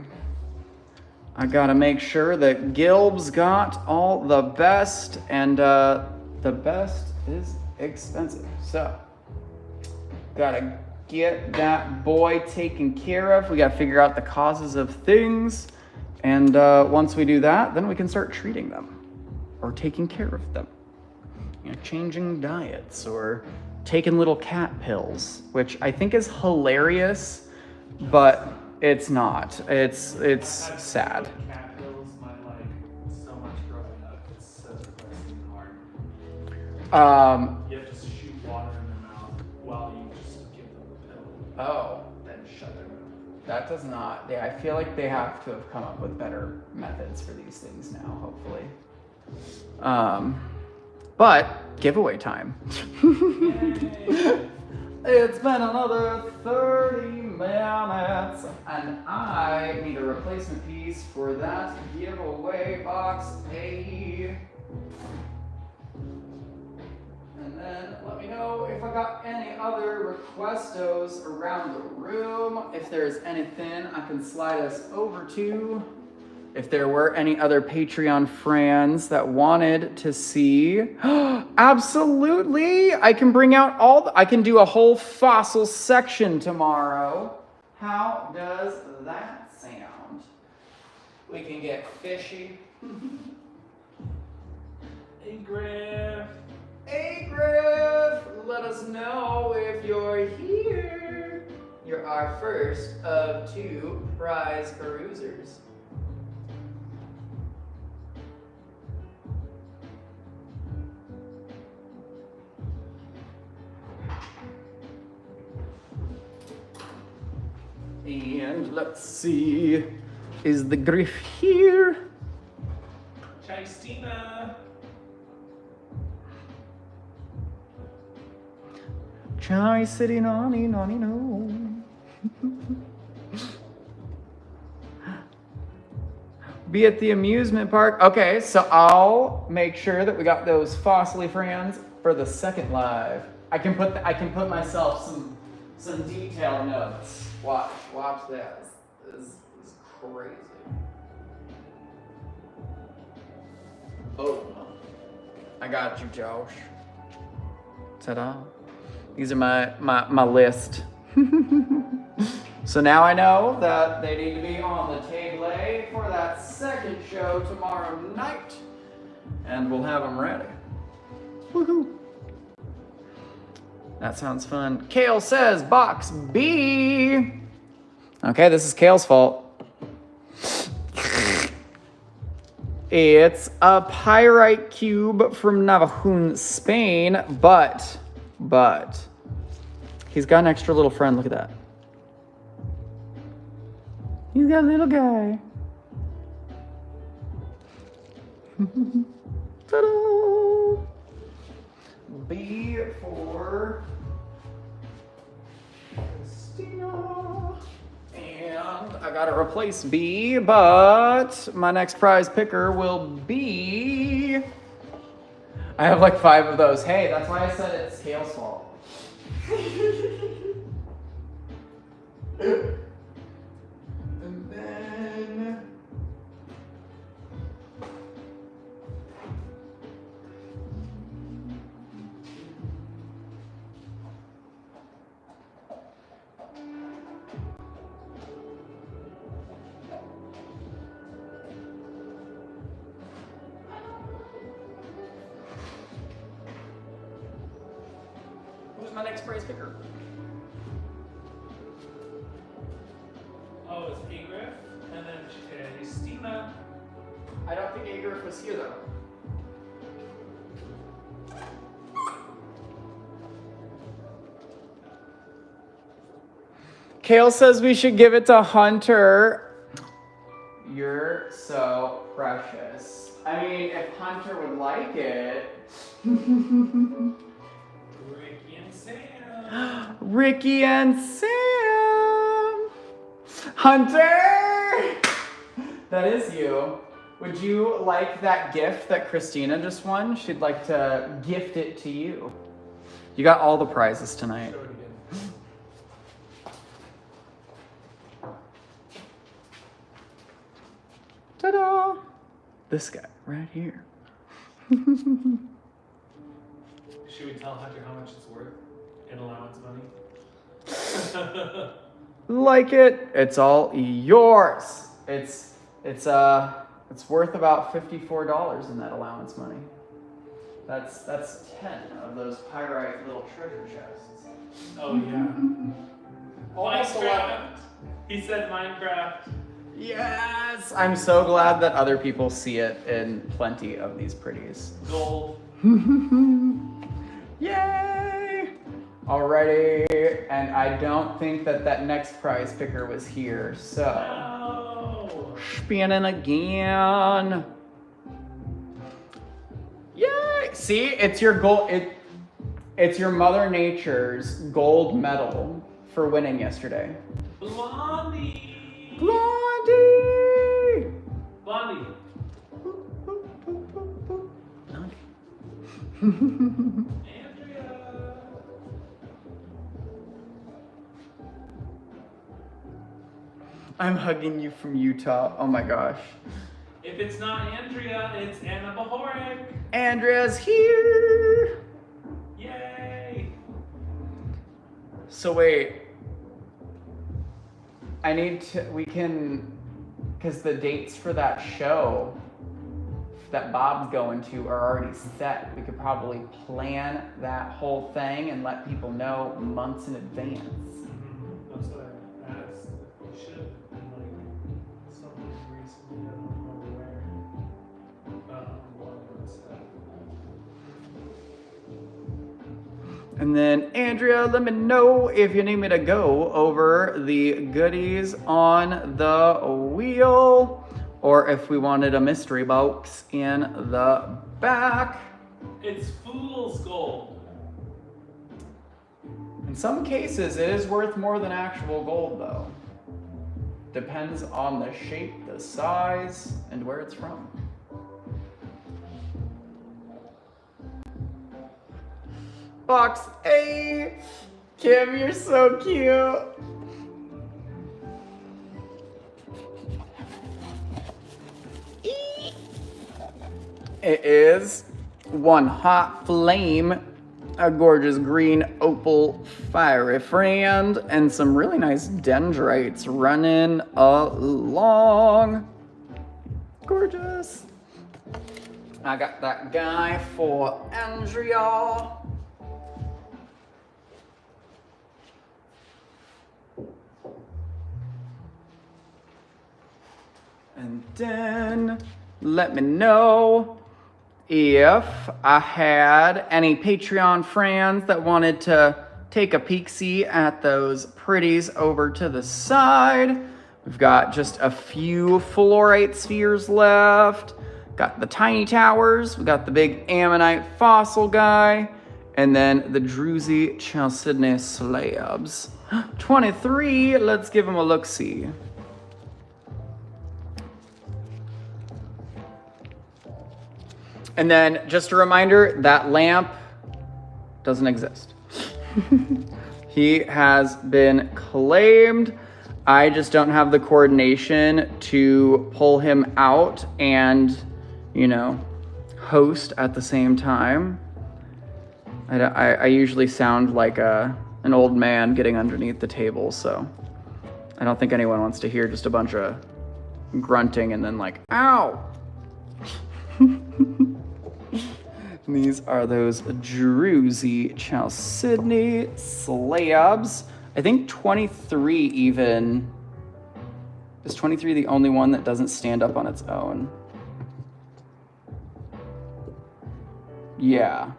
I gotta make sure that Gilb's got all the best, and the best is expensive. So Gotta get that boy taken care of. We gotta figure out the causes of things. And once we do that, then we can start treating them or taking care of them. You know, changing diets or taking little cat pills, which I think is hilarious, but it's not. It's sad. Cat pills might like so much growing up. It's so depressing and hard. You have to shoot water in their mouth while you just give them the pill. Oh, then shut it. That does not. Yeah, I feel like they have to have come up with better methods for these things now, hopefully. But giveaway time. It's been another 30 minutes, and I need a replacement piece for that giveaway box. Hey. And then let me know if I got any other requestos around the room. If there's anything I can slide us over to. If there were any other Patreon friends that wanted to see. Absolutely! I can bring out I can do a whole fossil section tomorrow. How does that sound? We can get fishy. Hey, Griff. Hey Griff, let us know if you're here. You're our first of 2 prize perusers. And let's see, is the Griff here? Christina. Chai City, nani, nani, no. Be at the amusement park. Okay, so I'll make sure that we got those fossily friends for the second live. I can put myself some detailed notes. Watch this. This is crazy. Oh, I got you, Josh. Ta-da. These are my list. So now I know that they need to be on the table for that second show tomorrow night. And we'll have them ready. Woohoo. That sounds fun. Kale says box B. Okay, this is Kale's fault. It's a pyrite cube from Navajún, Spain, but he's got an extra little friend. Look at that. He's got a little guy. Ta-da! B for Christina. And I gotta replace B, but my next prize picker will be... I have like 5 of those. Hey, that's why I said it's Kale's fault. And then... Who's my next prize picker? Oh, it's Agriff, and then Christina. I don't think Agriff was here though. Kale says we should give it to Hunter. You're so precious. I mean, if Hunter would like it. Ricky and Sam. Ricky and Sam. Hunter! That is you. Would you like that gift that Christina just won? She'd like to gift it to you. You got all the prizes tonight. Show it again. Ta-da! This guy right here. Should we tell Hunter how much it's worth in allowance money? Like it, it's all yours. It's worth about $54 in that allowance money. That's 10 of those pyrite little treasure chests. Oh yeah. Almost 11. Minecraft. He said Minecraft. Yes! I'm so glad that other people see it in plenty of these pretties. Gold. Yay! Alrighty, and I don't think that next prize picker was here, so... No. Spinning again. Yay! See, it's your gold. It's your Mother Nature's gold medal for winning yesterday. Blondie. Blondie. Blondie. Andrea. I'm hugging you from Utah. Oh my gosh. If it's not Andrea, it's Anna Bahoric. Andrea's here. Yay. So wait. Because the dates for that show that Bob's going to are already set. We could probably plan that whole thing and let people know months in advance. That's what I asked. We should have been like something recently. I don't remember where. One was And then, Andrea, let me know if you need me to go over the goodies on the wheel or if we wanted a mystery box in the back. It's fool's gold. In some cases, it is worth more than actual gold, though. Depends on the shape, the size, and where it's from. Box A. Kim, you're so cute. It is one hot flame, a gorgeous green opal fiery friend, and some really nice dendrites running along. Gorgeous. I got that guy for Andrea. And then let me know if I had any Patreon friends that wanted to take a peek-see at those pretties over to the side. We've got just a few fluorite spheres left. Got the tiny towers. We got the big ammonite fossil guy. And then the druzy chalcedony slabs. 23, let's give them a look-see. And then just a reminder, that lamp doesn't exist. He has been claimed. I just don't have the coordination to pull him out and, you know, host at the same time. I usually sound like an old man getting underneath the table, so I don't think anyone wants to hear just a bunch of grunting and then like, ow! These are those druzy chalcedony slabs. I think 23 even. Is 23 the only one that doesn't stand up on its own? Yeah.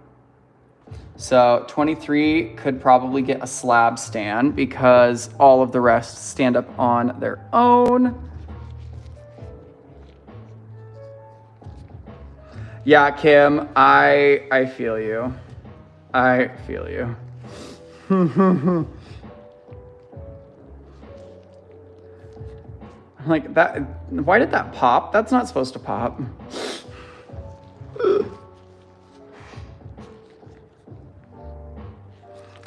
So 23 could probably get a slab stand because all of the rest stand up on their own. Yeah, Kim, I feel you. I feel you. Like that, why did that pop? That's not supposed to pop.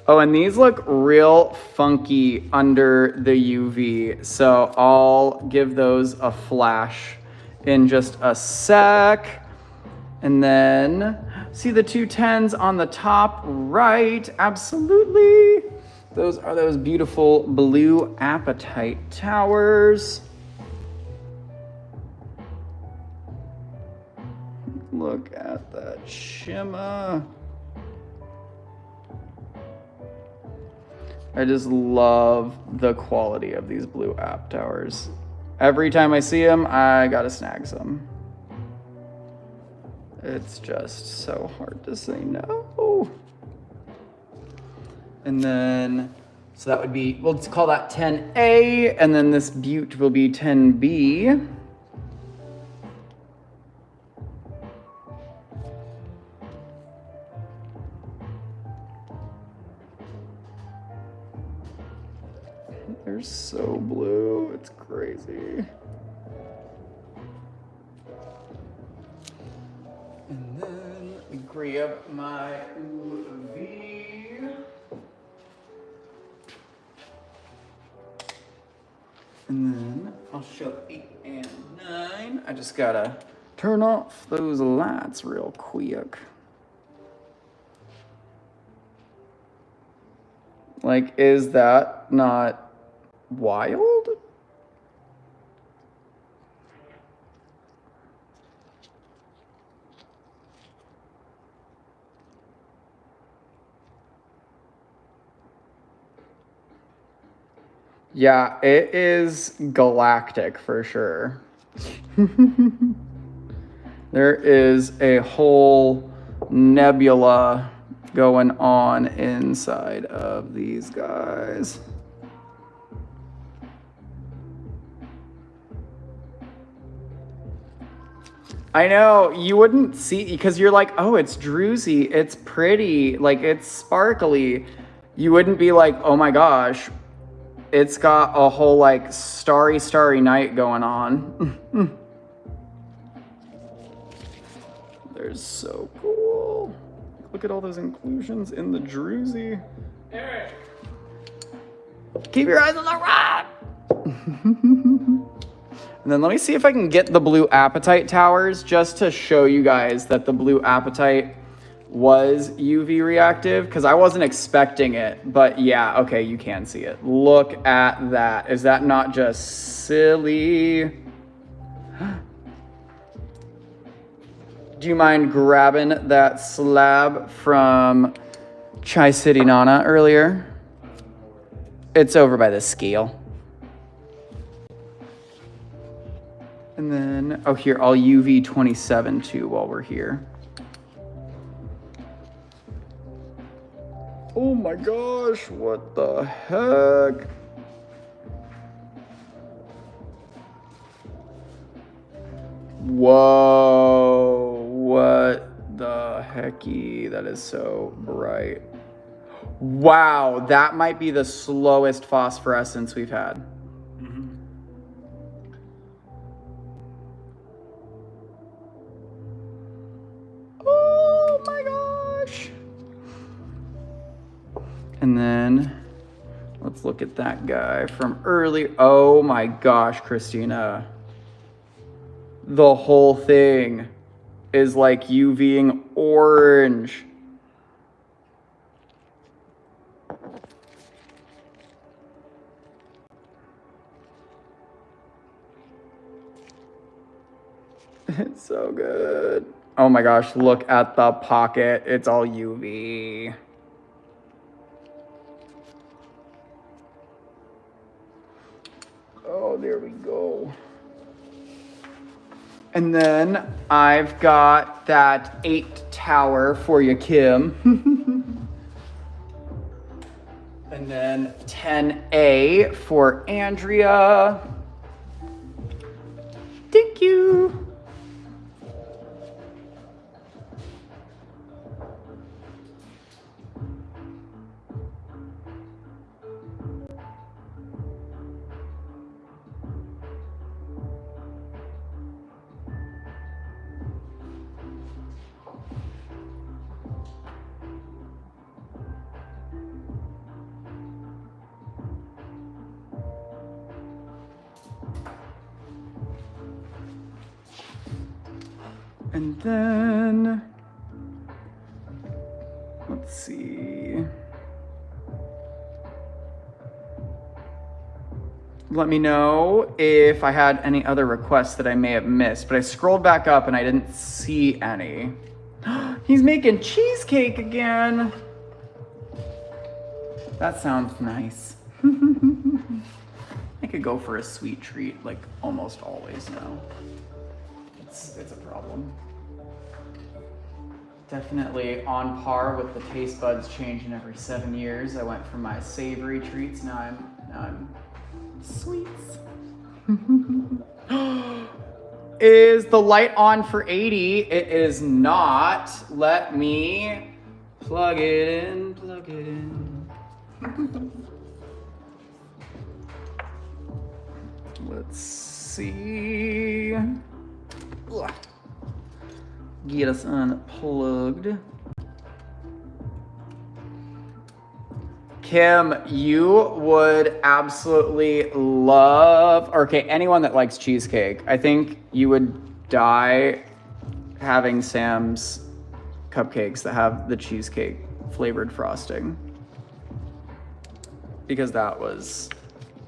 Oh, and these look real funky under the UV. So I'll give those a flash in just a sec. And then see the two 10s on the top right. Absolutely. those are those beautiful blue apatite towers. Look at that shimmer. I just love the quality of these blue app towers. Every time I see them, I gotta snag some. It's just so hard to say no. And then, so that would be, we'll call that 10A, and then this butte will be 10B. They're so blue, it's crazy. And then let me grab my UV. And then I'll show 8 and 9. I just gotta turn off those lights real quick. Like, is that not wild? Yeah, it is galactic for sure. There is a whole nebula going on inside of these guys. I know, you wouldn't see, because you're like, oh, it's druzy, it's pretty, like, it's sparkly. You wouldn't be like, oh my gosh, it's got a whole, like, starry night going on. They're so cool. Look at all those inclusions in the druzy. Eric! Keep your eyes on the rock! And then let me see if I can get the blue apatite towers just to show you guys that the blue apatite was UV reactive, because I wasn't expecting it, but yeah, okay, you can see it. Look at that. Is that not just silly? Do you mind grabbing that slab from Chai City Nana earlier? It's over by the scale. And then, oh here, I'll UV 27 too while we're here. Oh my gosh, what the heck? Whoa, what the hecky? That is so bright. Wow, that might be the slowest phosphorescence we've had. Oh my gosh. And then let's look at that guy from early. Oh my gosh, Christina. The whole thing is like UVing orange. It's so good. Oh my gosh, look at the pocket. It's all UV. Oh, there we go. And then I've got that 8 tower for you, Kim. And then 10A for Andrea. Thank you. And then, let's see. let me know if I had any other requests that I may have missed, but I scrolled back up and I didn't see any. He's making cheesecake again. That sounds nice. I could go for a sweet treat like almost always now. It's a problem. Definitely on par with the taste buds changing every 7 years. I went from my savory treats, now I'm sweets. Is the light on for 80? It is not. Let me plug it in, plug it in. Let's see. Ugh. Get us unplugged. Kim, you would absolutely love, okay, anyone that likes cheesecake, I think you would die having Sam's cupcakes that have the cheesecake flavored frosting. Because that was,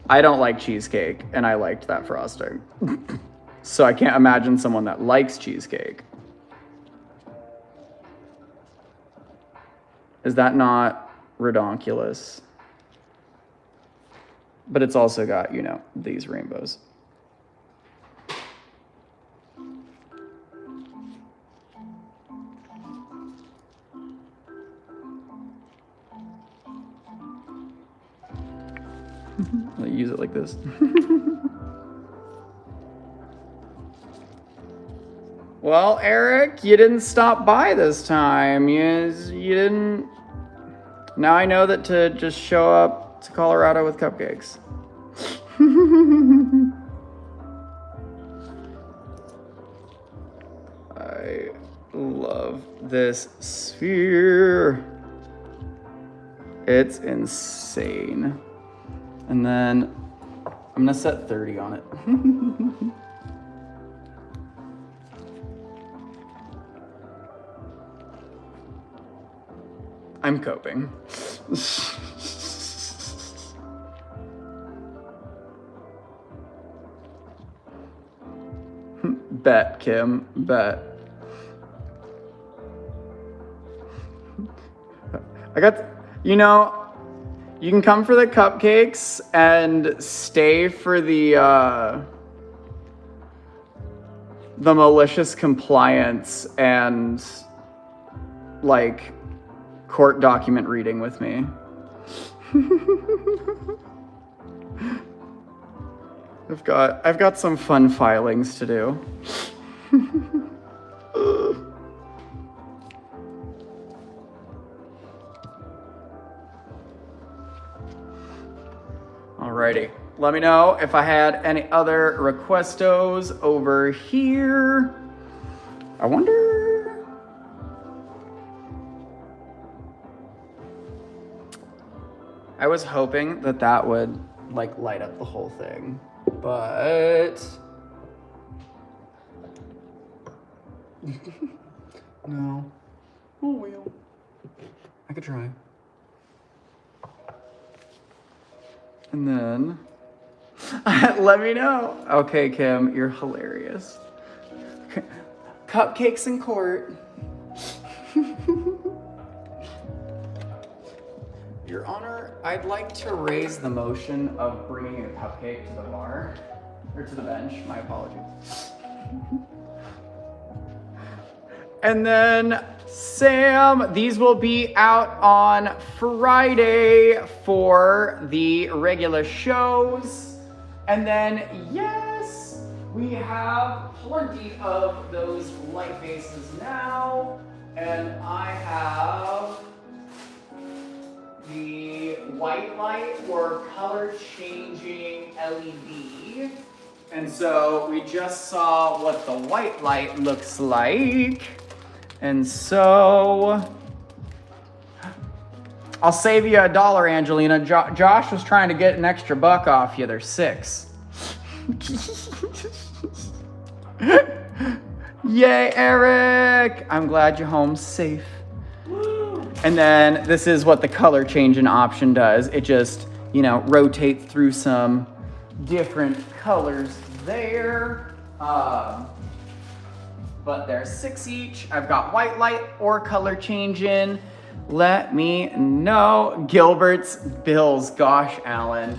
I don't like cheesecake and I liked that frosting. So I can't imagine someone that likes cheesecake. Is that not redonkulous? But it's also got, you know, these rainbows. I'll use it like this. Well, Eric, you didn't stop by this time. You didn't. Now I know that to just show up to Colorado with cupcakes. I love this sphere. It's insane. And then I'm gonna set 30 on it. I'm coping. Bet, Kim, bet. I got, you know, you can come for the cupcakes and stay for the malicious compliance and like court document reading with me. I've got some fun filings to do. Alrighty, let me know if I had any other requestos over here. I wonder. I was hoping that that would like light up the whole thing, but no. Oh well, I could try. And then let me know. Okay, Kim, you're hilarious. Cupcakes in court. Your Honor, I'd like to raise the motion of bringing a cupcake to the bar, or to the bench, my apologies. And then, Sam, these will be out on Friday for the regular shows. And then, yes, we have plenty of those light bases now. And I have the white light or color changing LED. And so we just saw what the white light looks like. And so I'll save you $1, Angelina. Josh was trying to get an extra $1 off you. There's 6. Yay, Eric! I'm glad you're home safe. And then this is what the color changing option does. It just, you know, rotates through some different colors there. But there's 6 each. I've got white light or color change in. Let me know. Gilbert's bills. Gosh, Alan.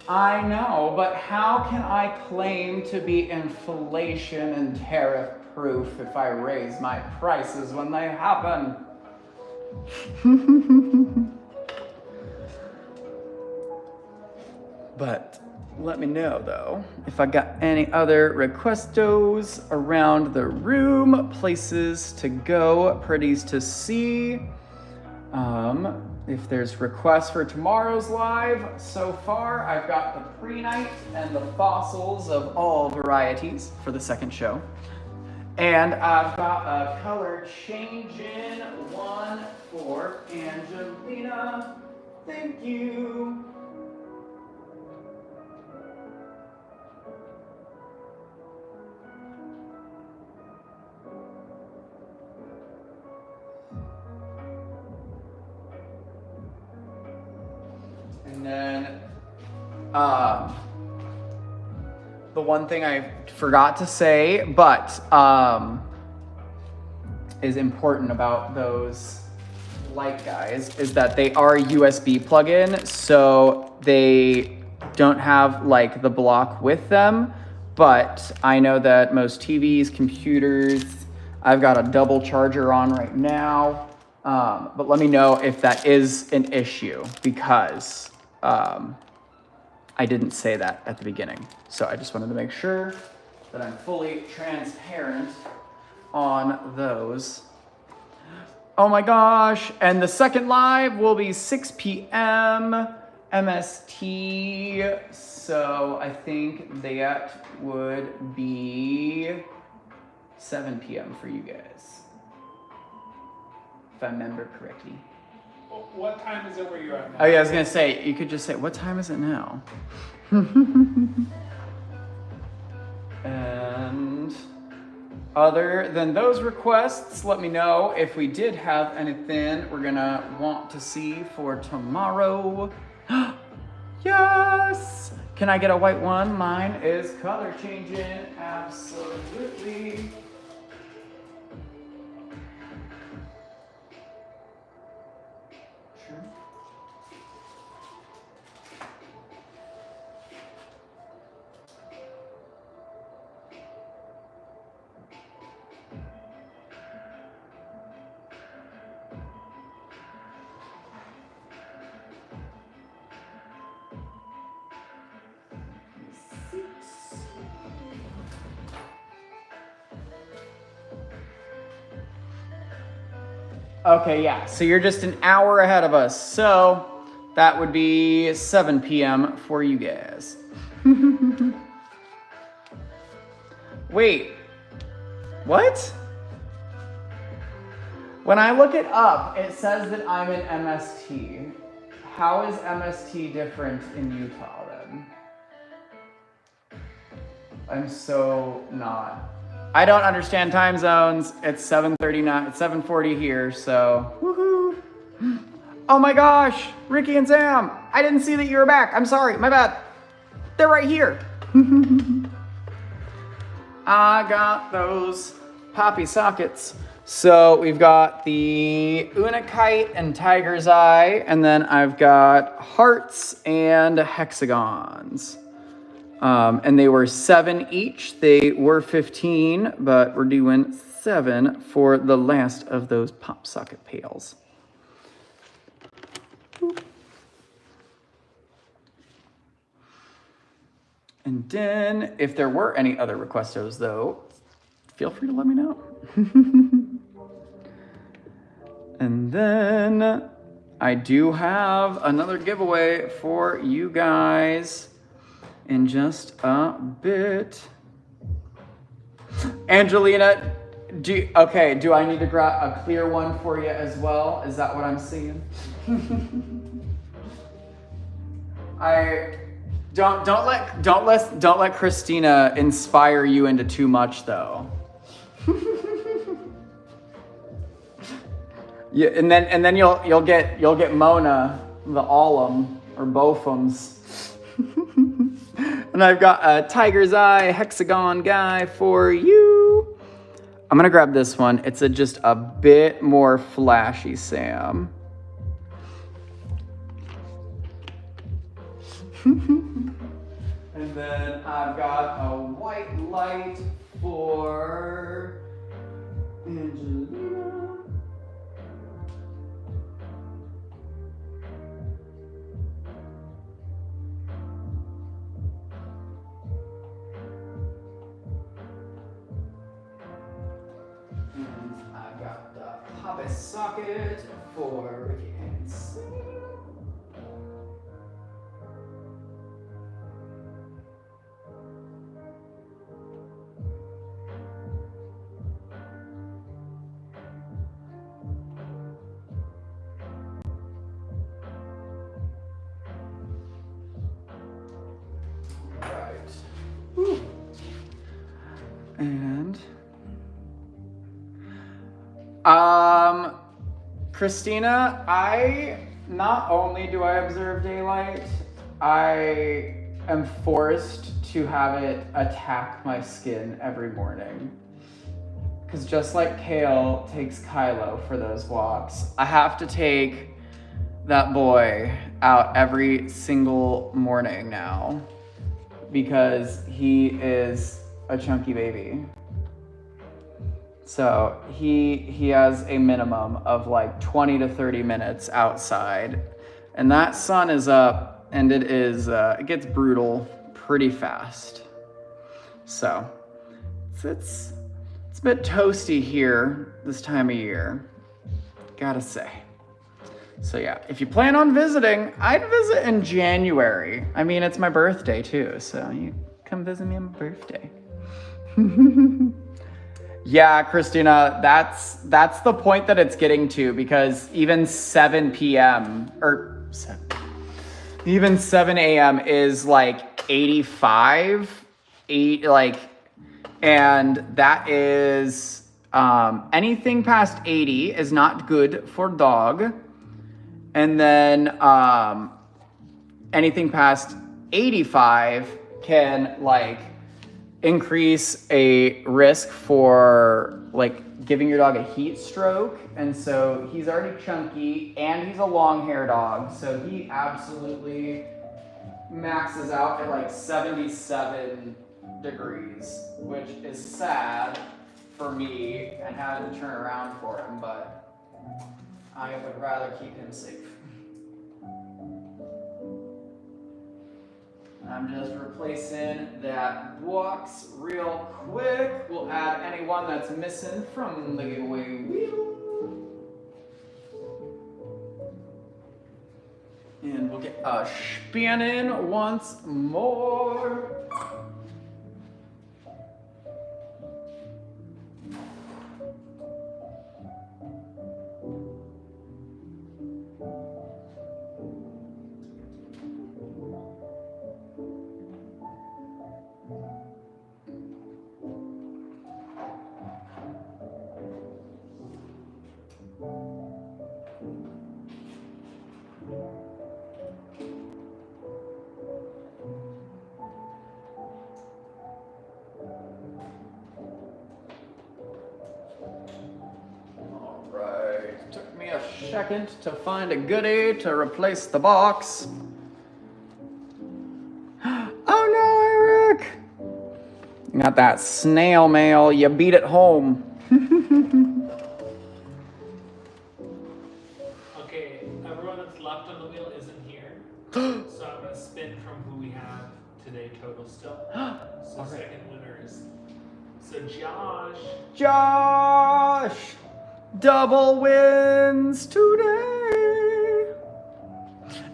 I know, but how can I claim to be inflation and tariff proof if I raise my prices when they happen? But let me know though if I got any other requestos around the room, places to go, pretties to see. If there's requests for tomorrow's live, so far I've got the pre-night and the fossils of all varieties for the second show. And I've got a color change in one for Angelina. Thank you. And then the one thing I forgot to say, but is important about those light guys is that they are USB plug-in, so they don't have like the block with them. But I know that most TVs, computers, I've got a double charger on right now. But let me know if that is an issue, because I didn't say that at the beginning. So I just wanted to make sure that I'm fully transparent on those. Oh my gosh, and the second live will be 6 p.m. MST, so I think that would be 7 p.m. for you guys, if I remember correctly. What time is it where you're at now? Oh yeah, I was gonna say, you could just say, what time is it now? And other than those requests, let me know if we did have anything we're gonna want to see for tomorrow. Yes! Can I get a white one? Mine is color changing, absolutely. Sure. Okay, yeah, so you're just an hour ahead of us. So that would be 7 p.m. for you guys. Wait, what? When I look it up, it says that I'm in MST. How is MST different in Utah then? I'm so not. I don't understand time zones. It's 7:39, it's 7:40 here, so woohoo. Oh my gosh, Ricky and Sam, I didn't see that you were back. I'm sorry, my bad. They're right here. I got those poppy sockets. So we've got the Unakite and Tiger's Eye, and then I've got hearts and hexagons. And they were 7 each. They were 15, but we're doing 7 for the last of those pop socket pails. And then, if there were any other requestos, though, feel free to let me know. And then, I do have another giveaway for you guys in just a bit. Angelina, do I need to grab a clear one for you as well? Is that what I'm seeing? Don't let Christina inspire you into too much though. Yeah, and then you'll get Mona the Allum or Bothams. And I've got a tiger's eye hexagon guy for you. I'm gonna grab this one. It's just a bit more flashy, Sam. And then I've got a white light for Angelina. And I've got the poppet socket for Ricky and Sam. Whew. And Christina, not only do I observe daylight, I am forced to have it attack my skin every morning. Because just like Kale takes Kylo for those walks, I have to take that boy out every single morning now. Because he is a chunky baby. So he has a minimum of like 20 to 30 minutes outside. And that sun is up and it gets brutal pretty fast. So it's a bit toasty here this time of year, gotta say. So yeah, if you plan on visiting, I'd visit in January. I mean, it's my birthday too, so you come visit me on my birthday. Yeah, Christina, that's the point that it's getting to, because even 7 p.m. or even 7 a.m. is like 85, and that is anything past 80 is not good for dog. And then anything past 85 can like increase a risk for like giving your dog a heat stroke. And so he's already chunky and he's a long hair dog. So he absolutely maxes out at like 77 degrees, which is sad for me and having to turn around for him, but I would rather keep him safe. I'm just replacing that box real quick. We'll add anyone that's missing from the giveaway wheel. And we'll get a spinning once more. Second to find a goodie to replace the box. Oh no, Eric! You got that snail mail, you beat it home. Okay, everyone that's left on the wheel isn't here. So I'm going to spin from who we have today total still. So All right. Second winner is, so Josh. Josh! Double wins today.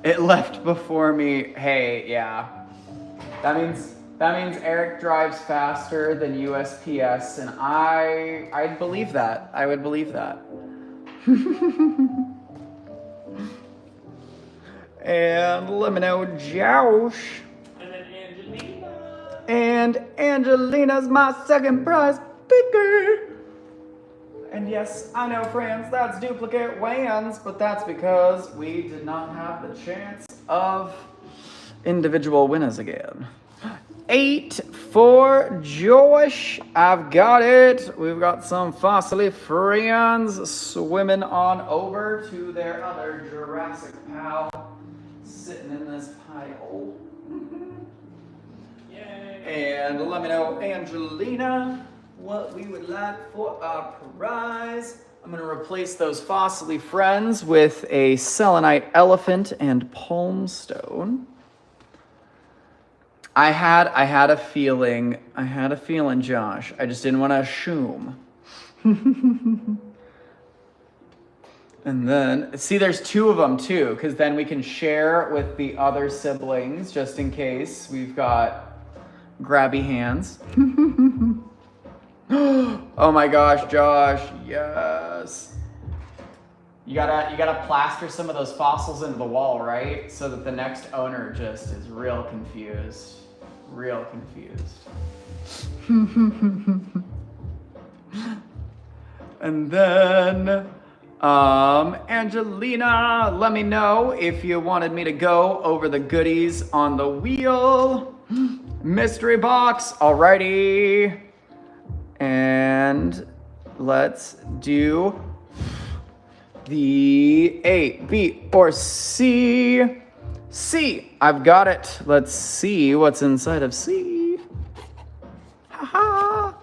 It left before me. Hey, yeah. That means Eric drives faster than USPS, and I'd believe that. I would believe that. And let me know, Josh. And then Angelina. And Angelina's my second prize picker. And yes, I know, friends, that's duplicate wins, but that's because we did not have the chance of individual winners again. 8 for Josh. I've got it. We've got some fossily friends swimming on over to their other Jurassic pal sitting in this pile. Yay. And let me know, Angelina, what we would like for our prize. I'm going to replace those fossily friends with a selenite elephant and palm stone. I had a feeling, Josh. I just didn't want to assume. And then, see, there's 2 of them too, because then we can share with the other siblings, just in case we've got grabby hands. Oh my gosh, Josh, yes. You gotta plaster some of those fossils into the wall, right? So that the next owner just is real confused. Real confused. And then, Angelina, let me know if you wanted me to go over the goodies on the wheel. Mystery box, alrighty. And let's do the A, B, or C. C, I've got it. Let's see what's inside of C. Haha.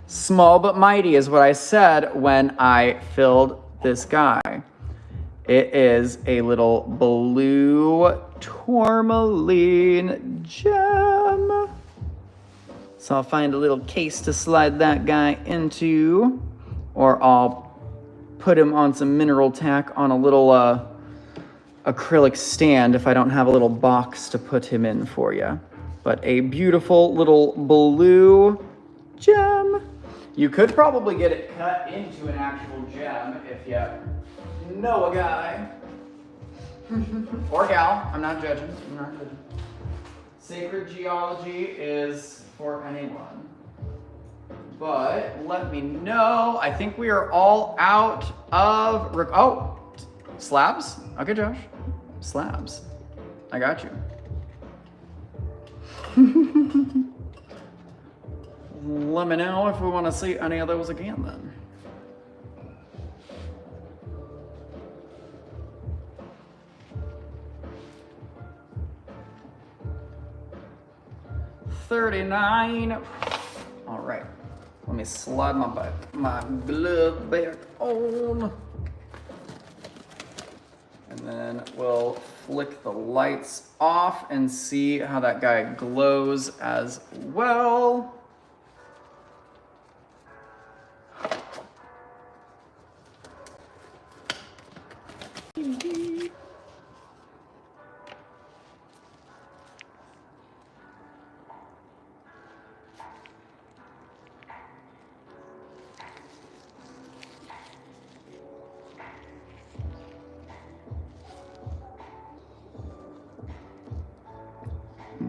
Small but mighty is what I said when I filled this guy. It is a little blue tourmaline gem. So I'll find a little case to slide that guy into, or I'll put him on some mineral tack on a little acrylic stand if I don't have a little box to put him in for you. But a beautiful little blue gem. You could probably get it cut into an actual gem if you know a guy. Or gal, I'm not judging. Sacred geology is for anyone. But let me know. I think we are all out of... Oh, slabs? Okay, Josh. Slabs. I got you. Let me know if we want to see any of those again then. $39. All right. Let me slide my glove back on. And then we'll flick the lights off and see how that guy glows as well.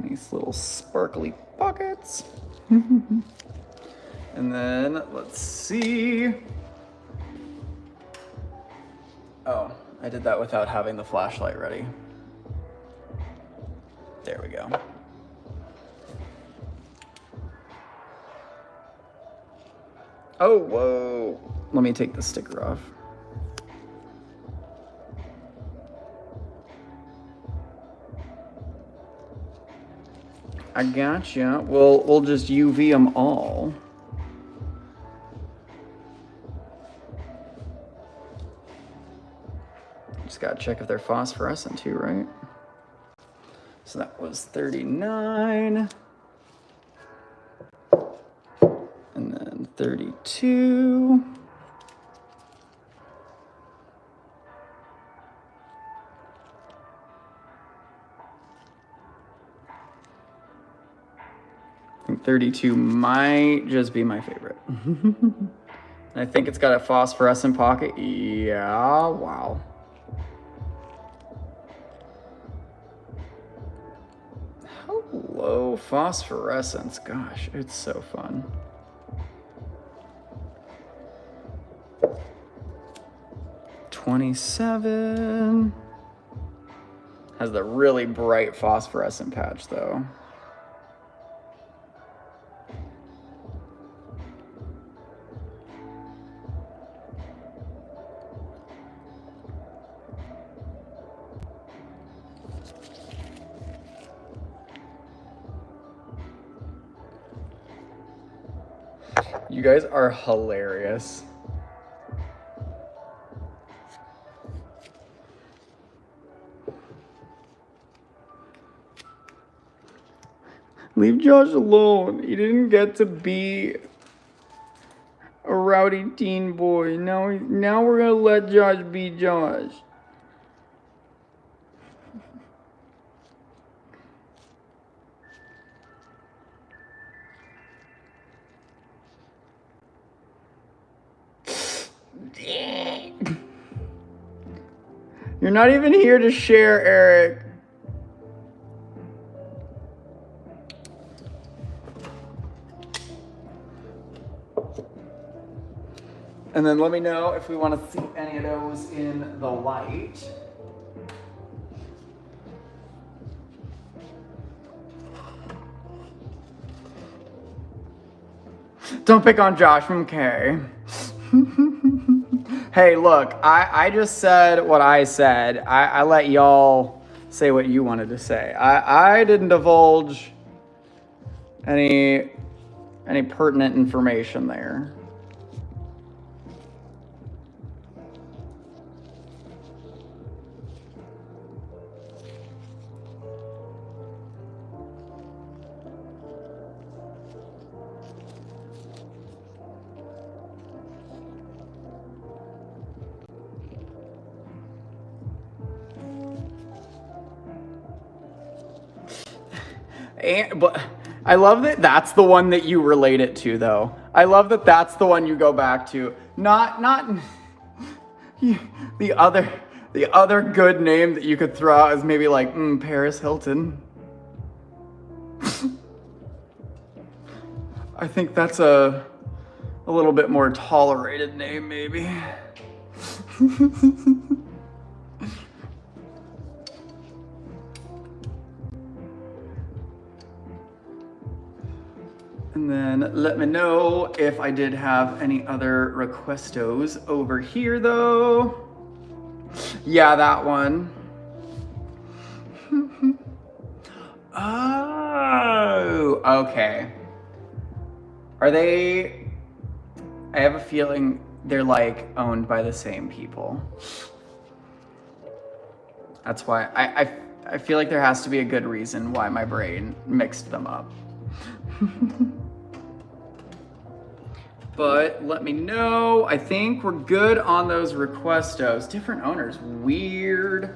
Nice little sparkly pockets. And then let's see. Oh, I did that without having the flashlight ready. There we go. Oh, whoa. Let me take the sticker off. I gotcha. We'll just UV them all. Just gotta check if they're phosphorescent too, right? So that was 39. And then 32. I think 32 might just be my favorite. I think it's got a phosphorescent pocket. Yeah, wow. Hello, phosphorescence. Gosh, it's so fun. $27. Has the really bright phosphorescent patch though. You guys are hilarious. Leave Josh alone. He didn't get to be a rowdy teen boy. Now we're gonna let Josh be Josh. You're not even here to share, Eric. And then let me know if we want to see any of those in the light. Don't pick on Josh from Kay. Hey, look, I just said what I said. I let y'all say what you wanted to say. I didn't divulge any pertinent information there. But I love that that's the one that you relate it to, though. I love that that's the one you go back to. Not the other good name that you could throw out is maybe like Paris Hilton. I think that's a little bit more tolerated name, maybe. And then let me know if I did have any other requestos over here, though. Yeah, that one. Oh, okay. Are they... I have a feeling they're like owned by the same people. That's why I feel like there has to be a good reason why my brain mixed them up. But let me know. I think we're good on those requestos. Different owners, weird.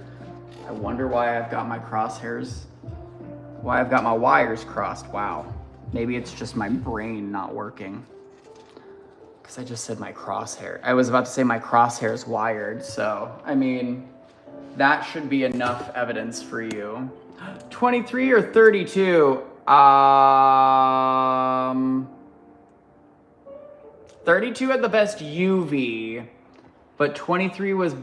I wonder why I've got my crosshairs, why I've got my wires crossed. Wow. Maybe it's just my brain not working. Because I just said my crosshair. I was about to say my crosshair's wired. So, I mean, that should be enough evidence for you. 23 or 32? 32 had the best UV, but 23 was,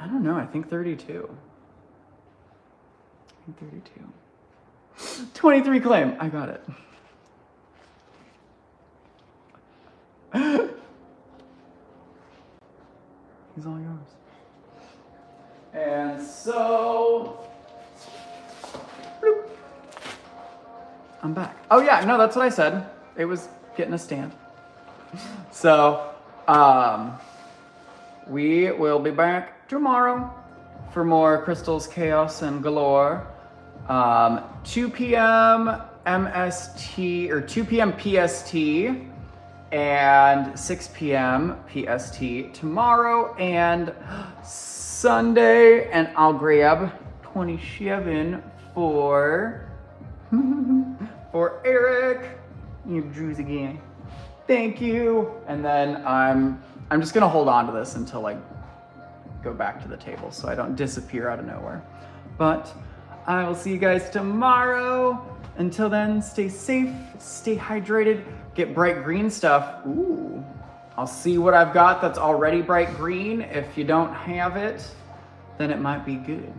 I don't know, I think 32. I think 32. 23 claim, I got it. He's all yours. And so, bloop. I'm back. Oh yeah, no, that's what I said. It was getting a stand. So, we will be back tomorrow for more Crystals, Chaos, and Galore. 2 p.m. MST, or 2 p.m. PST, and 6 p.m. PST tomorrow and Sunday. And I'll grab 27 for Eric. You Drews again. Thank you. And then I'm just gonna hold on to this until I go back to the table so I don't disappear out of nowhere. But I will see you guys tomorrow. Until then, stay safe, stay hydrated, get bright green stuff. Ooh, I'll see what I've got that's already bright green. If you don't have it, then it might be good.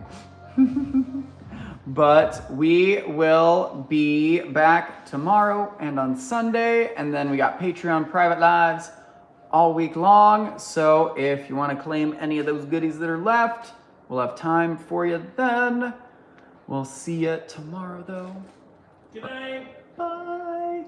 But we will be back tomorrow and on Sunday. And then we got Patreon private lives all week long. So if you want to claim any of those goodies that are left, we'll have time for you then. We'll see you tomorrow though. Good night. Bye.